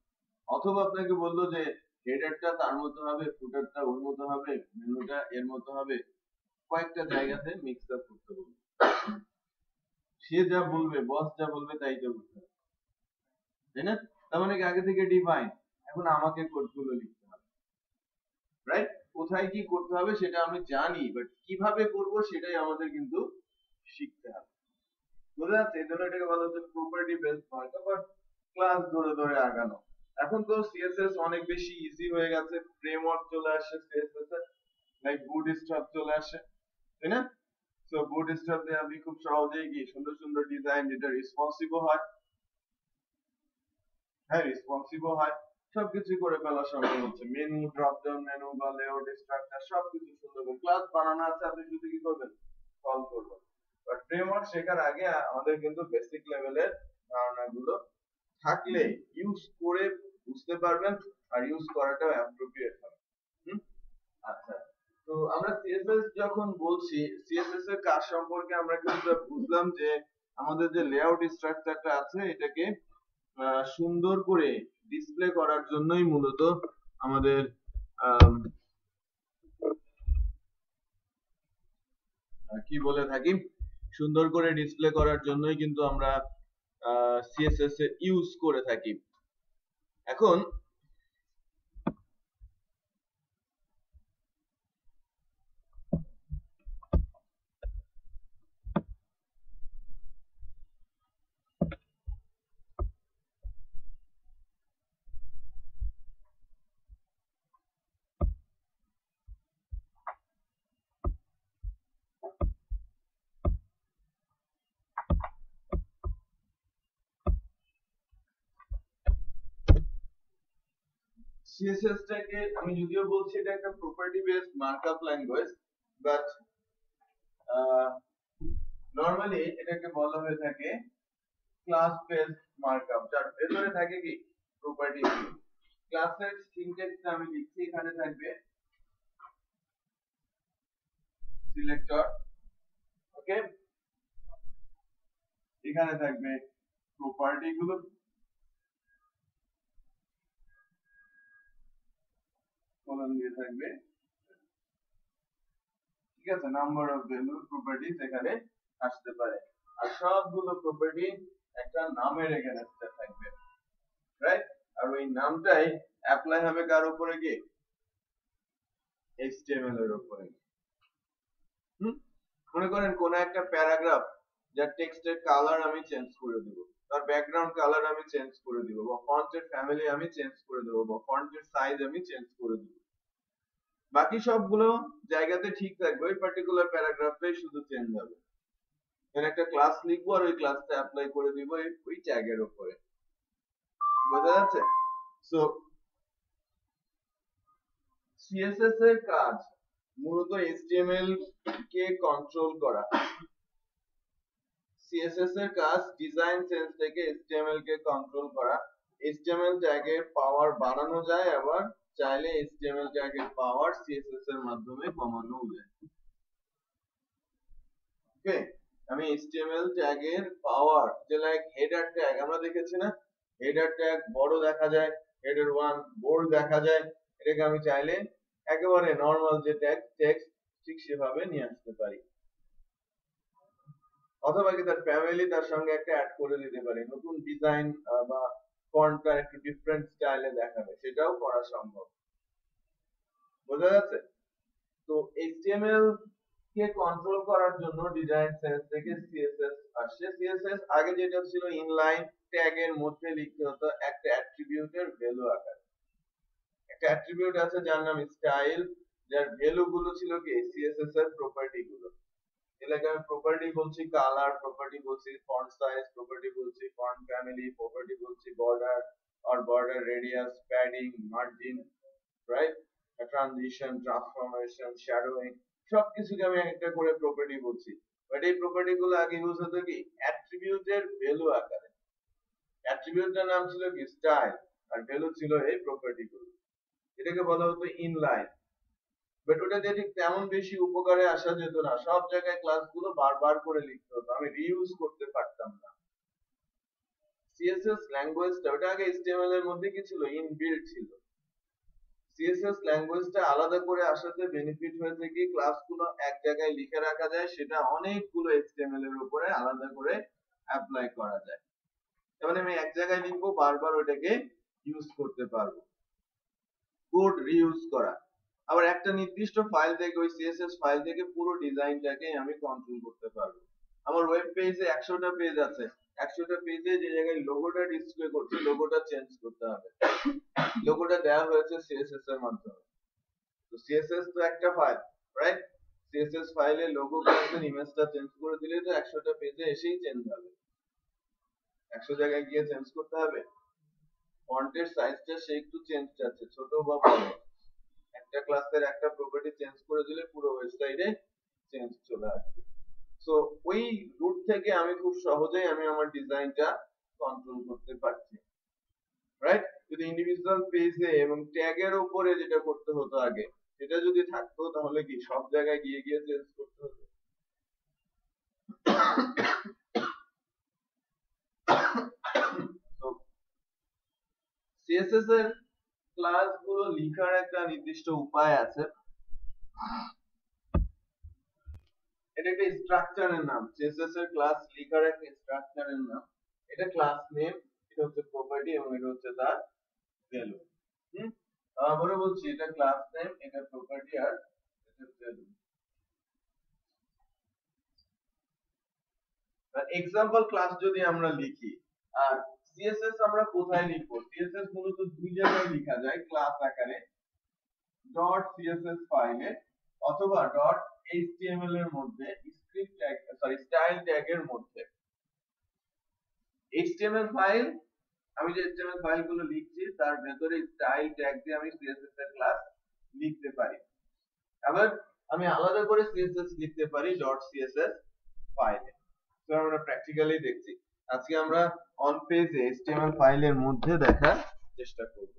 অথবা আপনাকে বললো যে হেডারটা তার মতো হবে, ফুটারটা ওর মতো হবে, মেনুটা এর মতো হবে, কয়েকটা জায়গাতে মিক্স আপ করতে বলবে। সে যা বলবে, বস যা বলবে তাই তো করতে হবে, তাই না? তার মানে আগে থেকে ডিফাইন, এখন আমাকে কোডগুলো লিখতে হবে, রাইট? কোথায় কি করতে হবে সেটা আমি জানি, বাট কিভাবে করব সেটাই আমাদের কিন্তু শিখতে হবে। বুঝা যাচ্ছে? এই জন্য এটাকে বলা হচ্ছে প্রপার্টি বেসড নয়, বাট ক্লাস ধরে ধরে আগানো। এখন তো সিএসএস অনেক বেশি ইজি হয়ে গেছে, ফ্রেমওয়ার্ক চলে আসে সিএসএস এর, লাইক বুটস্ট্র্যাপ চলে আসে, তাই না? তো বুটস্ট্র্যাপ দিয়ে আপনি খুব সহজেই কি সুন্দর সুন্দর ডিজাইন, যেটা রেসপন্সিভ হয়, হ্যাঁ রেসপন্সিভ হয়, সবকিছু করে ফেলা সম্ভব হচ্ছে। মেনু, ড্রপ ডাউন মেনু বা লেআউট স্ট্রাকচার সবকিছু সুন্দর করে ক্লাস বানানো আছে, আপনি শুধু কি করবেন? কল করবেন। বাট ফ্রেমওয়ার্ক শেখার আগে আমাদের কিন্তু বেসিক লেভেলের ধারণাগুলো থাকলে ইউজ করে বুঝতে পারবেন, আর ইউজ করাটাও অ্যাপ্রোপ্রিয়েট হবে। আচ্ছা, তো আমরা সিএসএস যখন বলছি, সিএসএস এর কাজ সম্পর্কে আমরা কিন্তু বুঝলাম যে আমাদের যে লেআউট স্ট্রাকচারটা আছে এটাকে সুন্দর করে ডিসপ্লে করার জন্যই মূলত আমাদের কি বলে থাকি, সুন্দর করে ডিসপ্লে করার জন্যই কিন্তু আমরা সিএসএস এর ইউজ করে থাকি। এখন সিএসএস টাকে আমি যদিও বলছি এটা একটা property based markup language, but normally এটাকে বলা হয়ে থাকে ক্লাস বেসড মার্কআপ, যার ভেতরে থাকে কি প্রপার্টি। ক্লাসের সিনট্যাক্সটা আমি লিখছি, এখানে থাকবে সিলেক্টর, ওকে, এখানে থাকবে প্রপার্টি গুলো, কলম দিয়ে থাকবে, ঠিক আছে, নাম্বার অফ ভ্যালু প্রপার্টিজ এখানে আসতে পারে, আর সবগুলো প্রপার্টি একটা নামের এগেইনস্টে থাকবে, রাইট? আর ওই নামটাই অ্যাপ্লাই হবে কার উপরে, কি HTML এর উপরে। মনে করেন কোন একটা প্যারাগ্রাফ যার টেক্সটের কালার আমি চেঞ্জ করে দেব, তার ব্যাকগ্রাউন্ড কালার আমি চেঞ্জ করে দেব, বা ফন্টের ফ্যামিলি আমি চেঞ্জ করে দেব, বা ফন্টের সাইজ আমি চেঞ্জ করে দেব, বাকি সবগুলো জায়গাতে ঠিক থাকবে, ওই পার্টিকুলার প্যারাগ্রাফটাই শুধু চেঞ্জ হবে। এখানে একটা ক্লাস লিখবো আর ওই ক্লাসটা অ্যাপ্লাই করে দিব ওই ট্যাগের উপরে, বোঝা যাচ্ছে? সো সিএসএস এর কাজ মূলত HTML কে কন্ট্রোল করা। সিএসএস এর কাজ ডিজাইন সেন্স থেকে HTML কে কন্ট্রোল করা। HTML ট্যাগের পাওয়ার বাড়ানো যায়, আবার চাইলে HTML ট্যাগের পাওয়ার সিএসএস এর মাধ্যমে কমানো যায়। ওকে, আমি HTML ট্যাগের পাওয়ার, যে লাইক হেডার ট্যাগ আমরা দেখেছি না, হেডার ট্যাগ বড় দেখা যায়, হেডার 1 বোল্ড দেখা যায়, এটাকে আমি চাইলে একেবারে নরমাল যে ট্যাগ টেক্সট ঠিক সেভাবে নিয়ে আসতে পারি, অথবা কি তার ফ্যামিলি তার সঙ্গে একটা অ্যাড করে দিতে পারি, নতুন ডিজাইন বা ফন্টটা একটু ডিফারেন্ট স্টাইলে দেখাবে, সেটাও করা সম্ভব, বোঝা যাচ্ছে? তো HTML কে কন্ট্রোল করার জন্য ডিজাইন সেন্স থেকে সিএসএস আসছে। সিএসএস আগে যেটা ছিল ইনলাইন ট্যাগের মধ্যে লিখতে হতো একটা অ্যাট্রিবিউটের ভ্যালু আকারে। একটা অ্যাট্রিবিউট আছে যার নাম স্টাইল, যার ভ্যালু গুলো ছিল কি সিএসএস এর প্রপার্টি গুলো। এলাকা আমি প্রপার্টি বলছি কালার, প্রপার্টি বলছি ফন্ট সাইজ, প্রপার্টি বলছি ফন্ট ফ্যামিলি, প্রপার্টি বলছি বর্ডার আর border radius, padding, margin, right, transition, transformation, shadowing, সবকিছুকে আমি একটা করে প্রপার্টি বলছি। বাট এই প্রপার্টি গুলো আগে ইউজ হতো কি অ্যাট্রিবিউটের ভ্যালু আকারে। অ্যাট্রিবিউটটার নাম ছিল কি স্টাইল, আর ভ্যালু ছিল এই প্রপার্টি গুলো, এটাকে বলা হতো ইনলাইন। বাট ওটা দিয়ে ঠিক তেমন বেশি উপকারে আসা যেত না, সব জায়গায় ক্লাসগুলো বারবার করে লিখতে হতো, আমি রিইউজ করতে পারতাম না। সিএসএস ল্যাঙ্গুয়েজটা ওটা আগে HTML এর মধ্যে কি ছিল, ইনবিল্ট ছিল। সিএসএস ল্যাঙ্গুয়েজটা আলাদা করে আসাতে বেনিফিট হয়েছে কি ক্লাসগুলো এক জায়গায় লিখে রাখা যায়, সেটা অনেকগুলো HTML এর উপরে আলাদা করে অ্যাপ্লাই করা যায়। তাহলে আমি এক জায়গায় লিখবো, বারবার ওটাকে ইউজ করতে পারবো, কোড রিইউজ করা। আবার একটা নির্দিষ্ট ফাইল থেকে, ওই সিএসএস ফাইল থেকে পুরো ডিজাইনটাকে আমি কন্ট্রোল করতে পারবো। আমার ওয়েব পেজে 100টা পেজ আছে, 100টা পেজে যে জায়গায় লোগোটা ডিসপ্লে করছে, লোগোটা চেঞ্জ করতে হবে, লোগোটা দেওয়া হয়েছে সিএসএস এর মাধ্যমে। তো সিএসএস তো একটা ফাইল, রাইট? সিএসএস ফাইলে লোগো ক্লাসের ইমেজটা চেঞ্জ করে দিলে তো 100টা পেজে এসেই চেঞ্জ হবে, 100 জায়গায় গিয়ে চেঞ্জ করতে হবে। ফন্টের সাইজটা সে একটু চেঞ্জ চাচ্ছে, ছোট বা বড়, একটা ক্লাসের একটা প্রপার্টি চেঞ্জ করে দিলে পুরো ওয়েবসাইটে চেঞ্জ চলে আসবে। সো ওই রুট থেকে আমি খুব সহজেই আমি আমার ডিজাইনটা কন্ট্রোল করতে পারছি, রাইট? যদি ইন্ডিভিজুয়াল পেজে এবং ট্যাগের উপরে যেটা করতে হতো আগে, সেটা যদি থাকতো তাহলে কি সব জায়গায় গিয়ে গিয়ে চেঞ্জ করতে হতো। সিএসএস এর ক্লাসগুলো লেখার একটা নির্দিষ্ট উপায় আছে, এটা একটা স্ট্রাকচারের নাম। সিএসএস এর ক্লাস লেখার একটা স্ট্রাকচারের নাম, এটা ক্লাস নেম, এটা হচ্ছে প্রপার্টি, এবং এটা হচ্ছে তার ভ্যালু। আবারও বলছি, এটা ক্লাস নেম, এটা প্রপার্টি, আর এটা ভ্যালু। এক্সাম্পল ক্লাস যদি আমরা লিখি, আর সিএসএস আমরা কোথায় লিখবো? সিএসএস মূলত দুই জায়গায় লেখা যায়, ক্লাস আকারে ডট সিএসএস ফাইলে, অথবা ডট এইচটিএমএল এর মধ্যে, স্ক্রিপ্ট ট্যাগ, সরি স্টাইল ট্যাগের মধ্যে। এইচটিএমএল ফাইল আমি যে HTML ফাইলগুলো লিখছি তার ভেতরে স্টাইল ট্যাগ দিয়ে আমি CSS এর ক্লাস লিখতে পারি। আবার আমি আলাদা করে CSS লিখতে পারি .css ফাইলে। তো আমরা প্র্যাকটিক্যালি দেখছি। আজকে আমরা অন পেজে HTML ফাইলের মধ্যে দেখার চেষ্টা করব।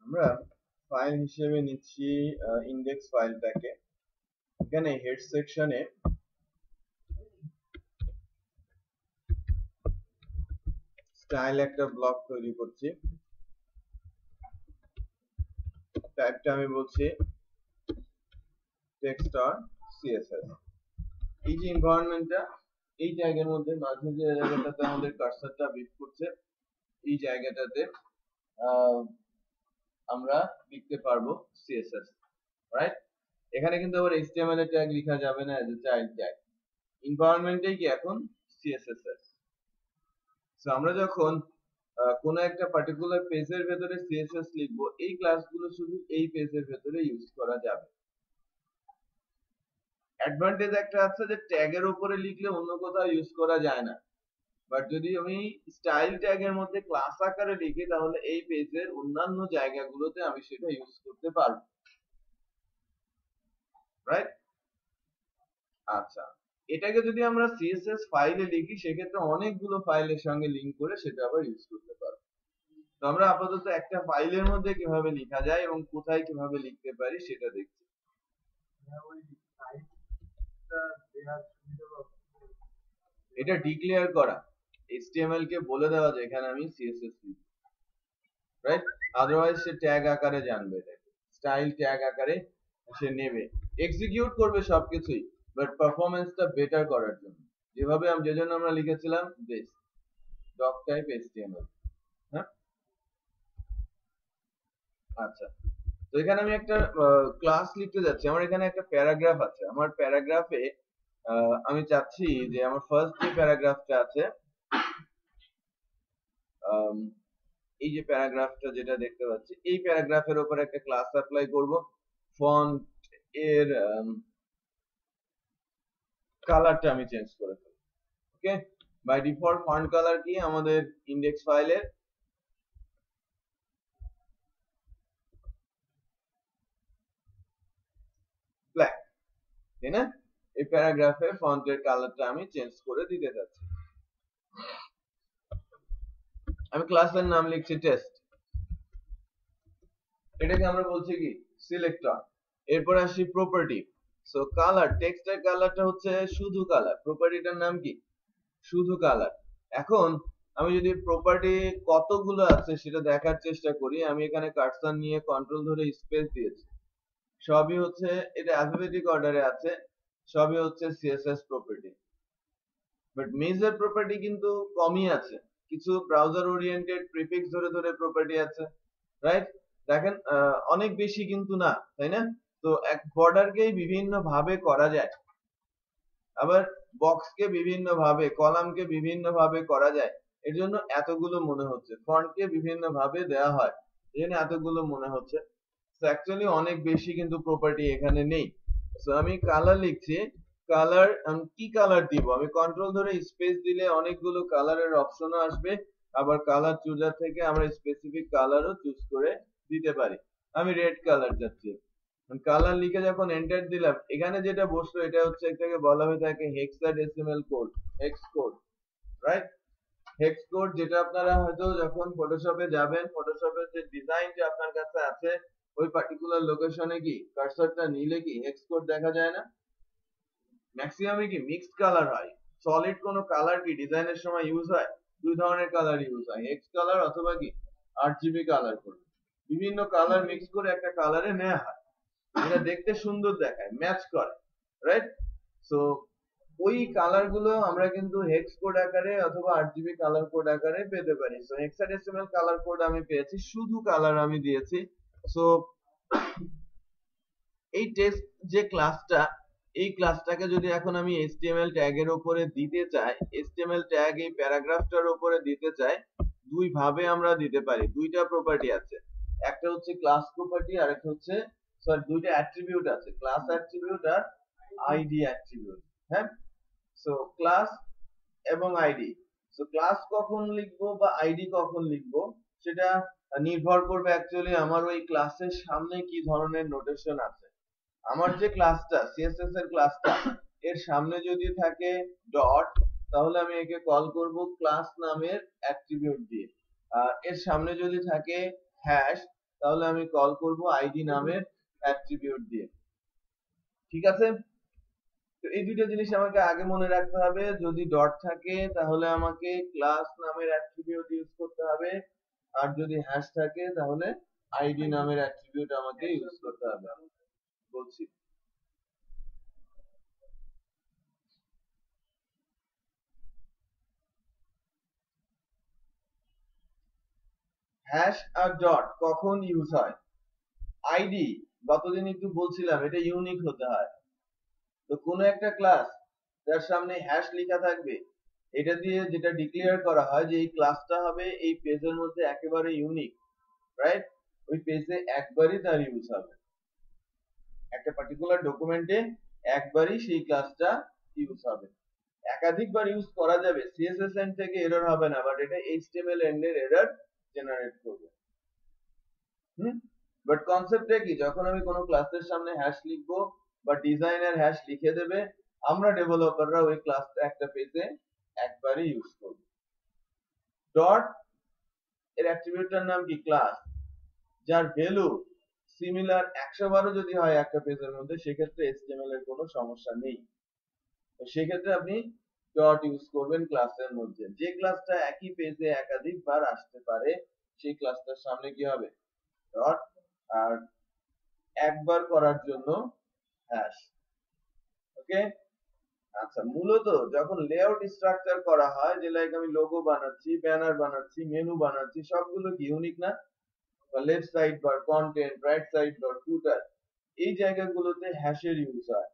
আমরা ফাইল হিসেবে নিচ্ছি ইন্ডেক্স ফাইলটাকে। এখানে হেড সেকশনে স্টাইল একটা ব্লক তৈরি করছি। টাইপটা আমি বলছি টেক্সট আর সিএসএস। এই যে এনভায়রনমেন্টটা, এই ট্যাগের মধ্যে মাঝে যে জায়গাটাতে আমাদের কার্সারটা বিট করছে, এই জায়গাটাতে আমরা লিখতে পারবো সিএসএস, রাইট? এখানে কিন্তু আবার এইচটিএমএল এর ট্যাগ লেখা যাবে না, এজ এ চাইল্ড ট্যাগ। এনভায়রনমেন্টেই কি এখন সিএসএস। সো আমরা যখন কোন একটা পার্টিকুলার পেজের ভেতরে সিএসএস লিখবো, এই ক্লাসগুলো শুধু এই পেজের ভেতরে ইউজ করা যাবে। অ্যাডভান্টেজ একটা আছে যে ট্যাগের উপরে লিখলে অন্য কোথাও ইউজ করা যায় না, বাট যদি আমি স্টাইল ট্যাগের মধ্যে ক্লাস আকারে লিখি তাহলে এই পেজের অন্যান্য জায়গাগুলোতে আমি সেটা ইউজ করতে পারবো, রাইট? আচ্ছা, এটাকে যদি আমরা সিএসএস ফাইলে লিখি সেক্ষেত্রে অনেকগুলো ফাইলের সঙ্গে লিংক করে সেটা আবার ইউজ করতে পারবো। তো আমরা আপাতত একটা ফাইলের মধ্যে কিভাবে লেখা যায় এবং কোথায় কিভাবে লিখতে পারি সেটা দেখছি। এটা ডিক্লেয়ার করা, HTML কে বলে দেওয়া যে এখানে আমি CSS লিখব, রাইট? আদারওয়াইজ সে ট্যাগ আকারে জানবে, এটাকে স্টাইল ট্যাগ আকারে সে নেবে, এক্সিকিউট করবে সবকিছুই, বাট পারফরম্যান্সটা বেটার করার জন্য, যেভাবে যে জন্য আমরা লিখেছিলাম দিস ডক টাইপ HTML। হ্যাঁ, আচ্ছা, তো এখানে আমি একটা ক্লাস লিখতে যাচ্ছি। আমার এখানে একটা প্যারাগ্রাফ আছে, আমার প্যারাগ্রাফে আমি চাচ্ছি যে আমার ফার্স্ট যে প্যারাগ্রাফটা আছে, এই যে প্যারাগ্রাফটা যেটা দেখতে পাচ্ছি, এই প্যারাগ্রাফের উপর একটা ক্লাস অ্যাপ্লাই করব। ফন্ট এর কালারটা আমি চেঞ্জ করে ফেলব। ওকে, বাই ডিফল্ট ফন্ট কালার কি আমাদের ইন্ডেক্স ফাইলের ব্ল্যাক, তাই না? এই প্যারাগ্রাফে ফন্টের কালারটা আমি চেঞ্জ করে দিতে যাচ্ছি। আমি ক্লাসের নাম লিখছি টেস্ট, এটাকে আমরা বলছি কি সিলেক্টর। এরপর আসি প্রপার্টি। সো কালার, টেক্সটের কালারটা হচ্ছে শুধু কালার, প্রপার্টিটার নাম কি শুধু কালার। এখন আমি যদি প্রপার্টি কতগুলো আছে সেটা দেখার চেষ্টা করি, আমি এখানে কার্সর নিয়ে কন্ট্রোল ধরে স্পেস দিয়েছি, সবই হচ্ছে এটা অ্যালফাবেটিক অর্ডারে আছে, সবই হচ্ছে CSS property. But major property কিন্তু কমই আছে, কিছু ব্রাউজার ওরিয়েন্টেড প্রিফিক্স ধরে ধরে প্রপার্টি আছে, রাইট? দেখেন অনেক বেশি কিন্তু না, তাই না? তো এক বর্ডারকেই বিভিন্ন ভাবে করা যায়, আবার বক্সকে বিভিন্ন ভাবে, কলামকে বিভিন্ন ভাবে করা যায়, এর জন্য এতগুলো মনে হচ্ছে, ফন্টকে বিভিন্ন ভাবে দেওয়া হয় এজন্য এতগুলো মনে হচ্ছে। তো অ্যাকচুয়ালি অনেক বেশি কিন্তু প্রপার্টি এখানে নেই। সো আমি কালার লিখছি, কালার আমি কি কালার দিব, আমি কন্ট্রোল ধরে স্পেস দিলে অনেকগুলো কালারের অপশন আসবে, আবার কালার চুজার থেকে আমরা স্পেসিফিক কালারও চুজ করে দিতে পারি। আমি রেড কালার যাচ্ছি, কালার লিখে যখন এন্টার দিলাম, এখানে যেটা বসলো এটা হচ্ছে এটাকে বলা হয়ে থাকে hexadecimal code, hex code, right? Hex code যেটা আপনারা হয়তো যখন ফটোশপে যাবেন, ফটোশপের যে ডিজাইন যে আপনার কাছে আছে ওই পার্টিকুলার লোকেশনে কি কার্সরটা নিলে কি হেক্স কোড দেখা যায় না? ম্যাক্সিমামে কি মিক্সড কালার হয়, সলিড কোনো কালার কি ডিজাইনের সময় ইউজ হয়? দুই ধরনের কালার ইউজ হয়, হেক্স কালার অথবা কি আরজিবি কালার করে, বিভিন্ন কালার মিক্স করে একটা কালারে নেওয়া হয়, এটা দেখতে সুন্দর দেখায়, ম্যাচ করে, রাইট? সো ওই কালার গুলো আমরা কিন্তু হেক্স কোড আকারে অথবা আরজিবি কালার কোড আকারে পেতে পারি। সো হেক্সাডেসিমাল কালার কোড আমি পেয়েছি, শুধু কালার আমি দিয়েছি। সো এই টেস্ট যে ক্লাসটা, এই ক্লাসটাকে যদি এখন আমি HTML ট্যাগের উপরে দিতে চাই, HTML ট্যাগ এই প্যারাগ্রাফটার উপরে দিতে চাই, দুই ভাবে আমরা দিতে পারি, দুইটা প্রপার্টি আছে, একটা হচ্ছে ক্লাস প্রপার্টি আর একটা হচ্ছে দুইটা অ্যাট্রিবিউট আছে, ক্লাস অ্যাট্রিবিউট আর আইডি অ্যাট্রিবিউট। হ্যাঁ, সো ক্লাস এবং আইডি, সো ক্লাস কখন লিখবো বা আইডি কখন লিখবো সেটা নির্ভর করবে অ্যাকচুয়ালি আমার ওই ক্লাসের সামনে কি ধরনের নোটেশন আছে। আমার যে ক্লাসটা সিএসএস এর ক্লাসটা, এর সামনে যদি থাকে ডট, তাহলে আমি একে কল করব ক্লাস নামের অ্যাট্রিবিউট দিয়ে, আর এর সামনে যদি থাকে হ্যাশ, তাহলে আমি কল করব আইডি নামের অ্যাট্রিবিউট দিয়ে। ঠিক আছে, তো এই দুটো জিনিস আমাকে আগে মনে রাখতে হবে, যদি ডট থাকে তাহলে আমাকে ক্লাস নামের অ্যাট্রিবিউট ইউজ করতে হবে, আর যদি হ্যাশ থাকে তাহলে আইডি নামের অ্যাট্রিবিউট আমাকে ইউজ করতে হবে। বলছি হ্যাশ আর ডট কখন ইউজ হয়? আইডি গতদিন একটু বলছিলাম এটা ইউনিক হতে হয়। তো কোনো একটা ক্লাস যার সামনে হ্যাশ লেখা থাকবে, এটা দিয়ে যেটা ডিক্লেয়ার করা হয় যে এই ক্লাসটা হবে এই পেজের মধ্যে একেবারে ইউনিক, রাইট? ওই পেজে একবারই তার ইউজ হবে, একটা পার্টিকুলার ডকুমেন্টে একবারই সেই ক্লাসটা ইউজ হবে। একাধিকবার ইউজ করা যাবে, সিএসএস এন্ড থেকে এরর হবে না, বাট এটা এইচটিএমএল এন্ড এর এরর জেনারেট করবে। বাট কনসেপ্টটা কি, যখন আমি কোনো ক্লাসের সামনে হ্যাশ লিখবো বা ডিজাইনার হ্যাশ লিখে দেবে, আমরা ডেভেলপাররা ওই ক্লাসটা একটা পেজে একবারই ইউজ করব। ডট এর অ্যাট্রিবিউটটার নাম কি? ক্লাস, যার ভ্যালু সিমিলার 100 বারও যদি হয় একটা পেজের মধ্যে, সেক্ষেত্রে এইচটিএমএল এর কোনো সমস্যা নেই। তো সেক্ষেত্রে আপনি ডট ইউজ করবেন ক্লাসের মধ্যে। যে ক্লাসটা একই পেজে একাধিকবার আসতে পারে সেই ক্লাসটার সামনে কি হবে? ডট। আর একবার করার জন্য হ্যাশ। ওকে, আচ্ছা, মূলত যখন লেআউট স্ট্রাকচার করা হয়, যে লাইক আমি লোগো বানাচ্ছি, ব্যানার বানাচ্ছি, মেনু বানাচ্ছি, সবগুলো কি ইউনিক না? বা left side bar, content, right side bar, footer, এই জায়গাগুলোতে হ্যাশের ইউজ হয়।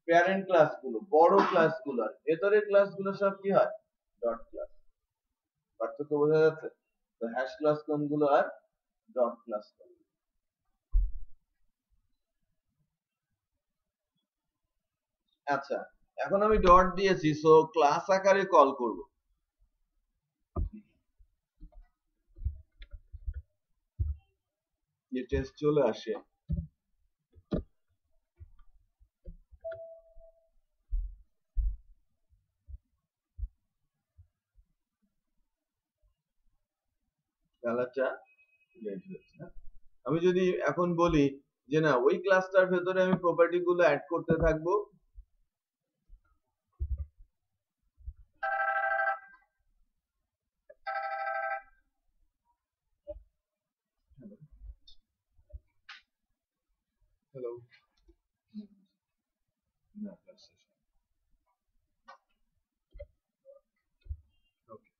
প্যারেন্ট ক্লাসগুলো, বড় ক্লাসগুলো, ভেতরের ক্লাসগুলো সব কি হয়? Dot class. পার্থক্য বোঝা যাচ্ছে? তো হ্যাশ ক্লাস কোনগুলো আর ডট ক্লাস কোনগুলো? আচ্ছা, এখন আমি ডট দিয়েছি, সো ক্লাস আকারে কল করব। যে টেস্ট চলে আসে, কালারটা রেড হয়েছে। আমি যদি এখন বলি যে না, ওই ক্লাসটার ভেতরে আমি প্রপার্টি গুলো অ্যাড করতে থাকবো, হ্যালো, না ক্লাস শেষ, ওকে,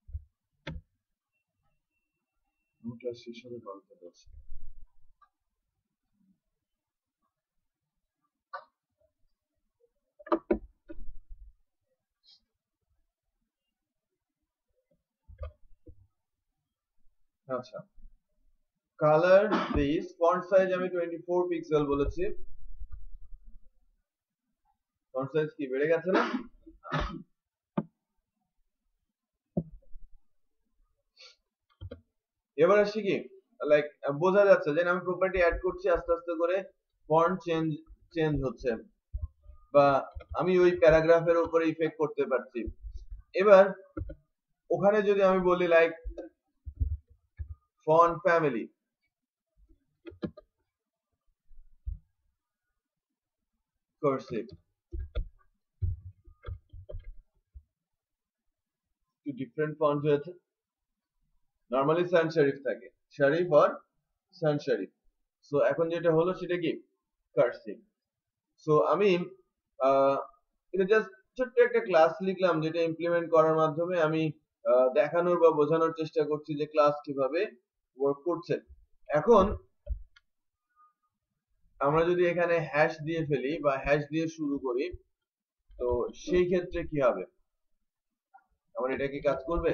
আমি ক্লাস শেষ হবে কল করতে আছি। আচ্ছা, কালার দিস, ফন্ট সাইজ আমি 24 পিক্সেল বলেছি। ফন্ট সাইজ কি বেড়ে গেছে না? এবার আসি কি, লাইক বোঝা যাচ্ছে যে আমি প্রপার্টি অ্যাড করছি, আস্তে আস্তে করে ফন্ট চেঞ্জ হচ্ছে, বা আমি ওই প্যারাগ্রাফের উপরে ইফেক্ট করতে পারছি। এবার ওখানে যদি আমি বলি like font family, cursive, different font হয়েছে। নরমালি সান শরীফ থাকে, শরীফ আর সান শরীফ। সো এখন যেটা হলো সেটা কি? কার্সিভ। সো আমি এটা জাস্ট ছোট্ট একটা ক্লাস লিখলাম, যেটা ইমপ্লিমেন্ট করার মাধ্যমে আমি দেখানোর বা বোঝানোর চেষ্টা করছি যে ক্লাস কিভাবে ওয়ার্ক করছে। এখন আমরা যদি এখানে হ্যাশ দিয়ে ফেলি বা হ্যাশ দিয়ে শুরু করি, তো সেই ক্ষেত্রে কি হবে? আমার এটা কি কাজ করবে?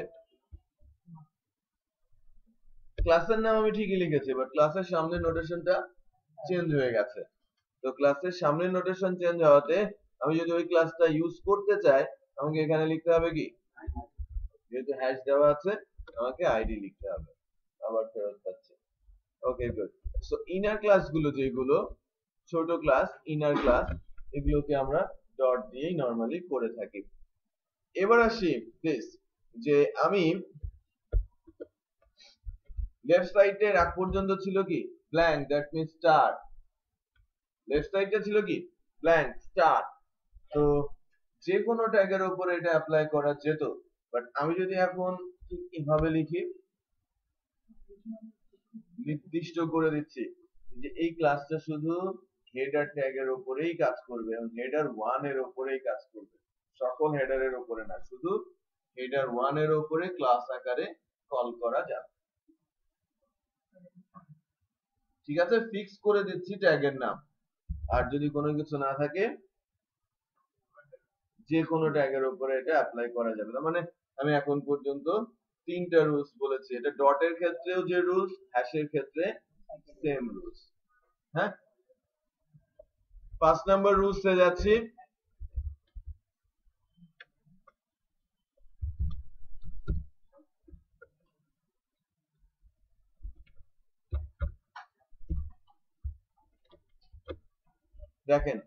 ক্লাসের নাম আমি ঠিকই লিখেছি, বাট ক্লাসের সামনে নোটেশনটা চেঞ্জ হয়ে গেছে। তো ক্লাসের সামনে নোটেশন চেঞ্জ হওয়াতে আমি যদি ওই ক্লাসটা ইউজ করতে চাই, আমাকে এখানে লিখতে হবে কি? যেহেতু হ্যাশ দেওয়া আছে, আমাকে আইডি লিখতে হবে। আবার ফেরত পাচ্ছি। ওকে, গুড। সো ইনার ক্লাসগুলো, যেগুলো ছোট ক্লাস, ইনার ক্লাস, এগুলোকে আমরা ডট দিয়েই নরমালি করে থাকি। এবার আসি প্লিজ, যে আমি লেফট সাইডে রাখ পর্যন্ত ছিল কি blank, that means star. Left সাইডটা ছিল কি ব্ল্যাঙ্ক, স্টার। তো যে কোনো ট্যাগের উপরে এটা অ্যাপ্লাই করা যেত, বাট আমি যদি এখন এভাবে লিখি, নির্দিষ্ট করে দিচ্ছি যে এই ক্লাসটা শুধু হেডার ট্যাগের উপরেই কাজ করবে এবং হেডার 1 এর উপরেই কাজ করবে, সকল হেডারের উপরে না, শুধু হেডার 1 এর উপরে ক্লাস আকারে কল করা যাবে। ঠিক আছে, ফিক্স করে দিচ্ছি ট্যাগের নাম। আর যদি কোনো কিছু না থাকে যে কোনো ট্যাগের উপরে এটা অ্যাপ্লাই করা যাবে। তার মানে আমি এখন পর্যন্ত তিনটা রুলস বলেছি। এটা ডটের ক্ষেত্রেও যে রুলস, হ্যাশের ক্ষেত্রে সেম রুলস। হ্যাঁ, 5 নাম্বার রুলসে যাচ্ছি। দেখেন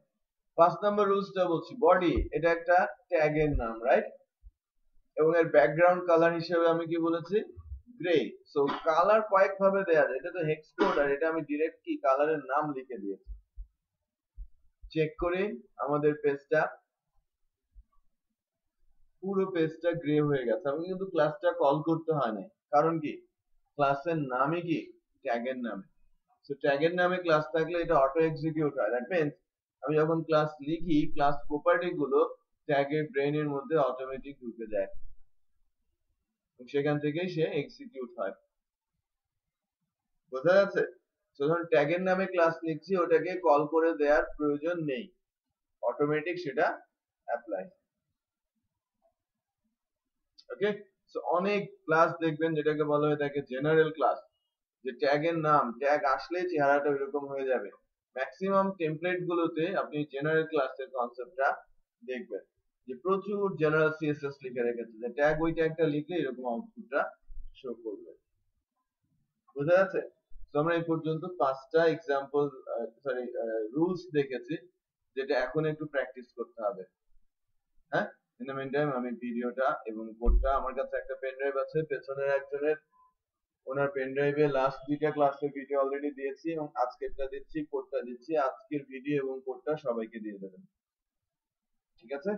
5 নাম্বার রুলসটা বলছি, বডি এটা একটা ট্যাগের নাম, রাইট? এবং এর ব্যাকগ্রাউন্ড কালার হিসেবে আমি কি বলেছি, গ্রে। সো কালার কয়েক ভাবে দেয়া যায়, এটা তো হেক্স কোড, আর এটা আমি ডিরেক্ট কি কালারের নাম লিখে দিয়েছি। চেক করি আমাদের পেজটা, পুরো পেজটা গ্রে হয়ে গেছে। আমি কিন্তু ক্লাসটা কল করতে হয় না, কারণ কি ক্লাসের নামই কি ট্যাগের নামে। সো ট্যাগের নামে ক্লাস থাকলে এটা অটো এক্সিকিউট হয়। দ্যাট মিন্স আমি যখন ক্লাস লিখি, ক্লাস প্রপার্টি গুলো ট্যাগের ব্রেইনের মধ্যে অটোমেটিক ঢুকে যায়, সেখান থেকেই সে এক্সিকিউট হয়। বোঝা যাচ্ছে? যখন ট্যাগের নামে ক্লাস লিখছি, ওটাকে কল করে দেওয়ার প্রয়োজন নেই, অটোমেটিক সেটা অ্যাপ্লাই। ওকে, সো অনেক ক্লাস দেখবেন যেটাকে বলা হয় থাকে জেনারেল ক্লাস, যে ট্যাগের নাম, ট্যাগ আসলেই চেহারাটা এরকম হয়ে যাবে। ম্যাক্সিমাম টেমপ্লেট গুলোতে আপনি জেনারেল ক্লাসের কনসেপ্টটা দেখবেন, যে প্রচুর জেনারেল সিএসএস লিখে রেখেছে, যে ট্যাগ ওই ট্যাগটা লিখলে এরকম আউটপুটটা শো করবে। বোঝা যাচ্ছে? তো আমরা এই পর্যন্ত 5টা এক্সাম্পল, সরি রুলস দেখেছি, যেটা এখন একটু প্র্যাকটিস করতে হবে। হ্যাঁ, ইন দ্য মিন টাইম আমি ভিডিওটা এবং কোডটা, আমার কাছে একটা পেন ড্রাইভ আছে, পেছনের একজনের ওনার পেন ড্রাইভে লাস্ট 2টা ক্লাসের ভিডিও অলরেডি দিয়েছি, এবং আজকেরটা দিচ্ছি, কোডটা দিচ্ছি। আজকের ভিডিও এবং কোডটা সবাইকে দিয়ে দেবেন, ঠিক আছে?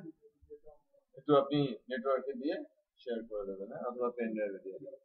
একটু আপনি নেটওয়ার্কে দিয়ে শেয়ার করে দেবেন, অথবা পেন ড্রাইভে দিয়ে দেবেন।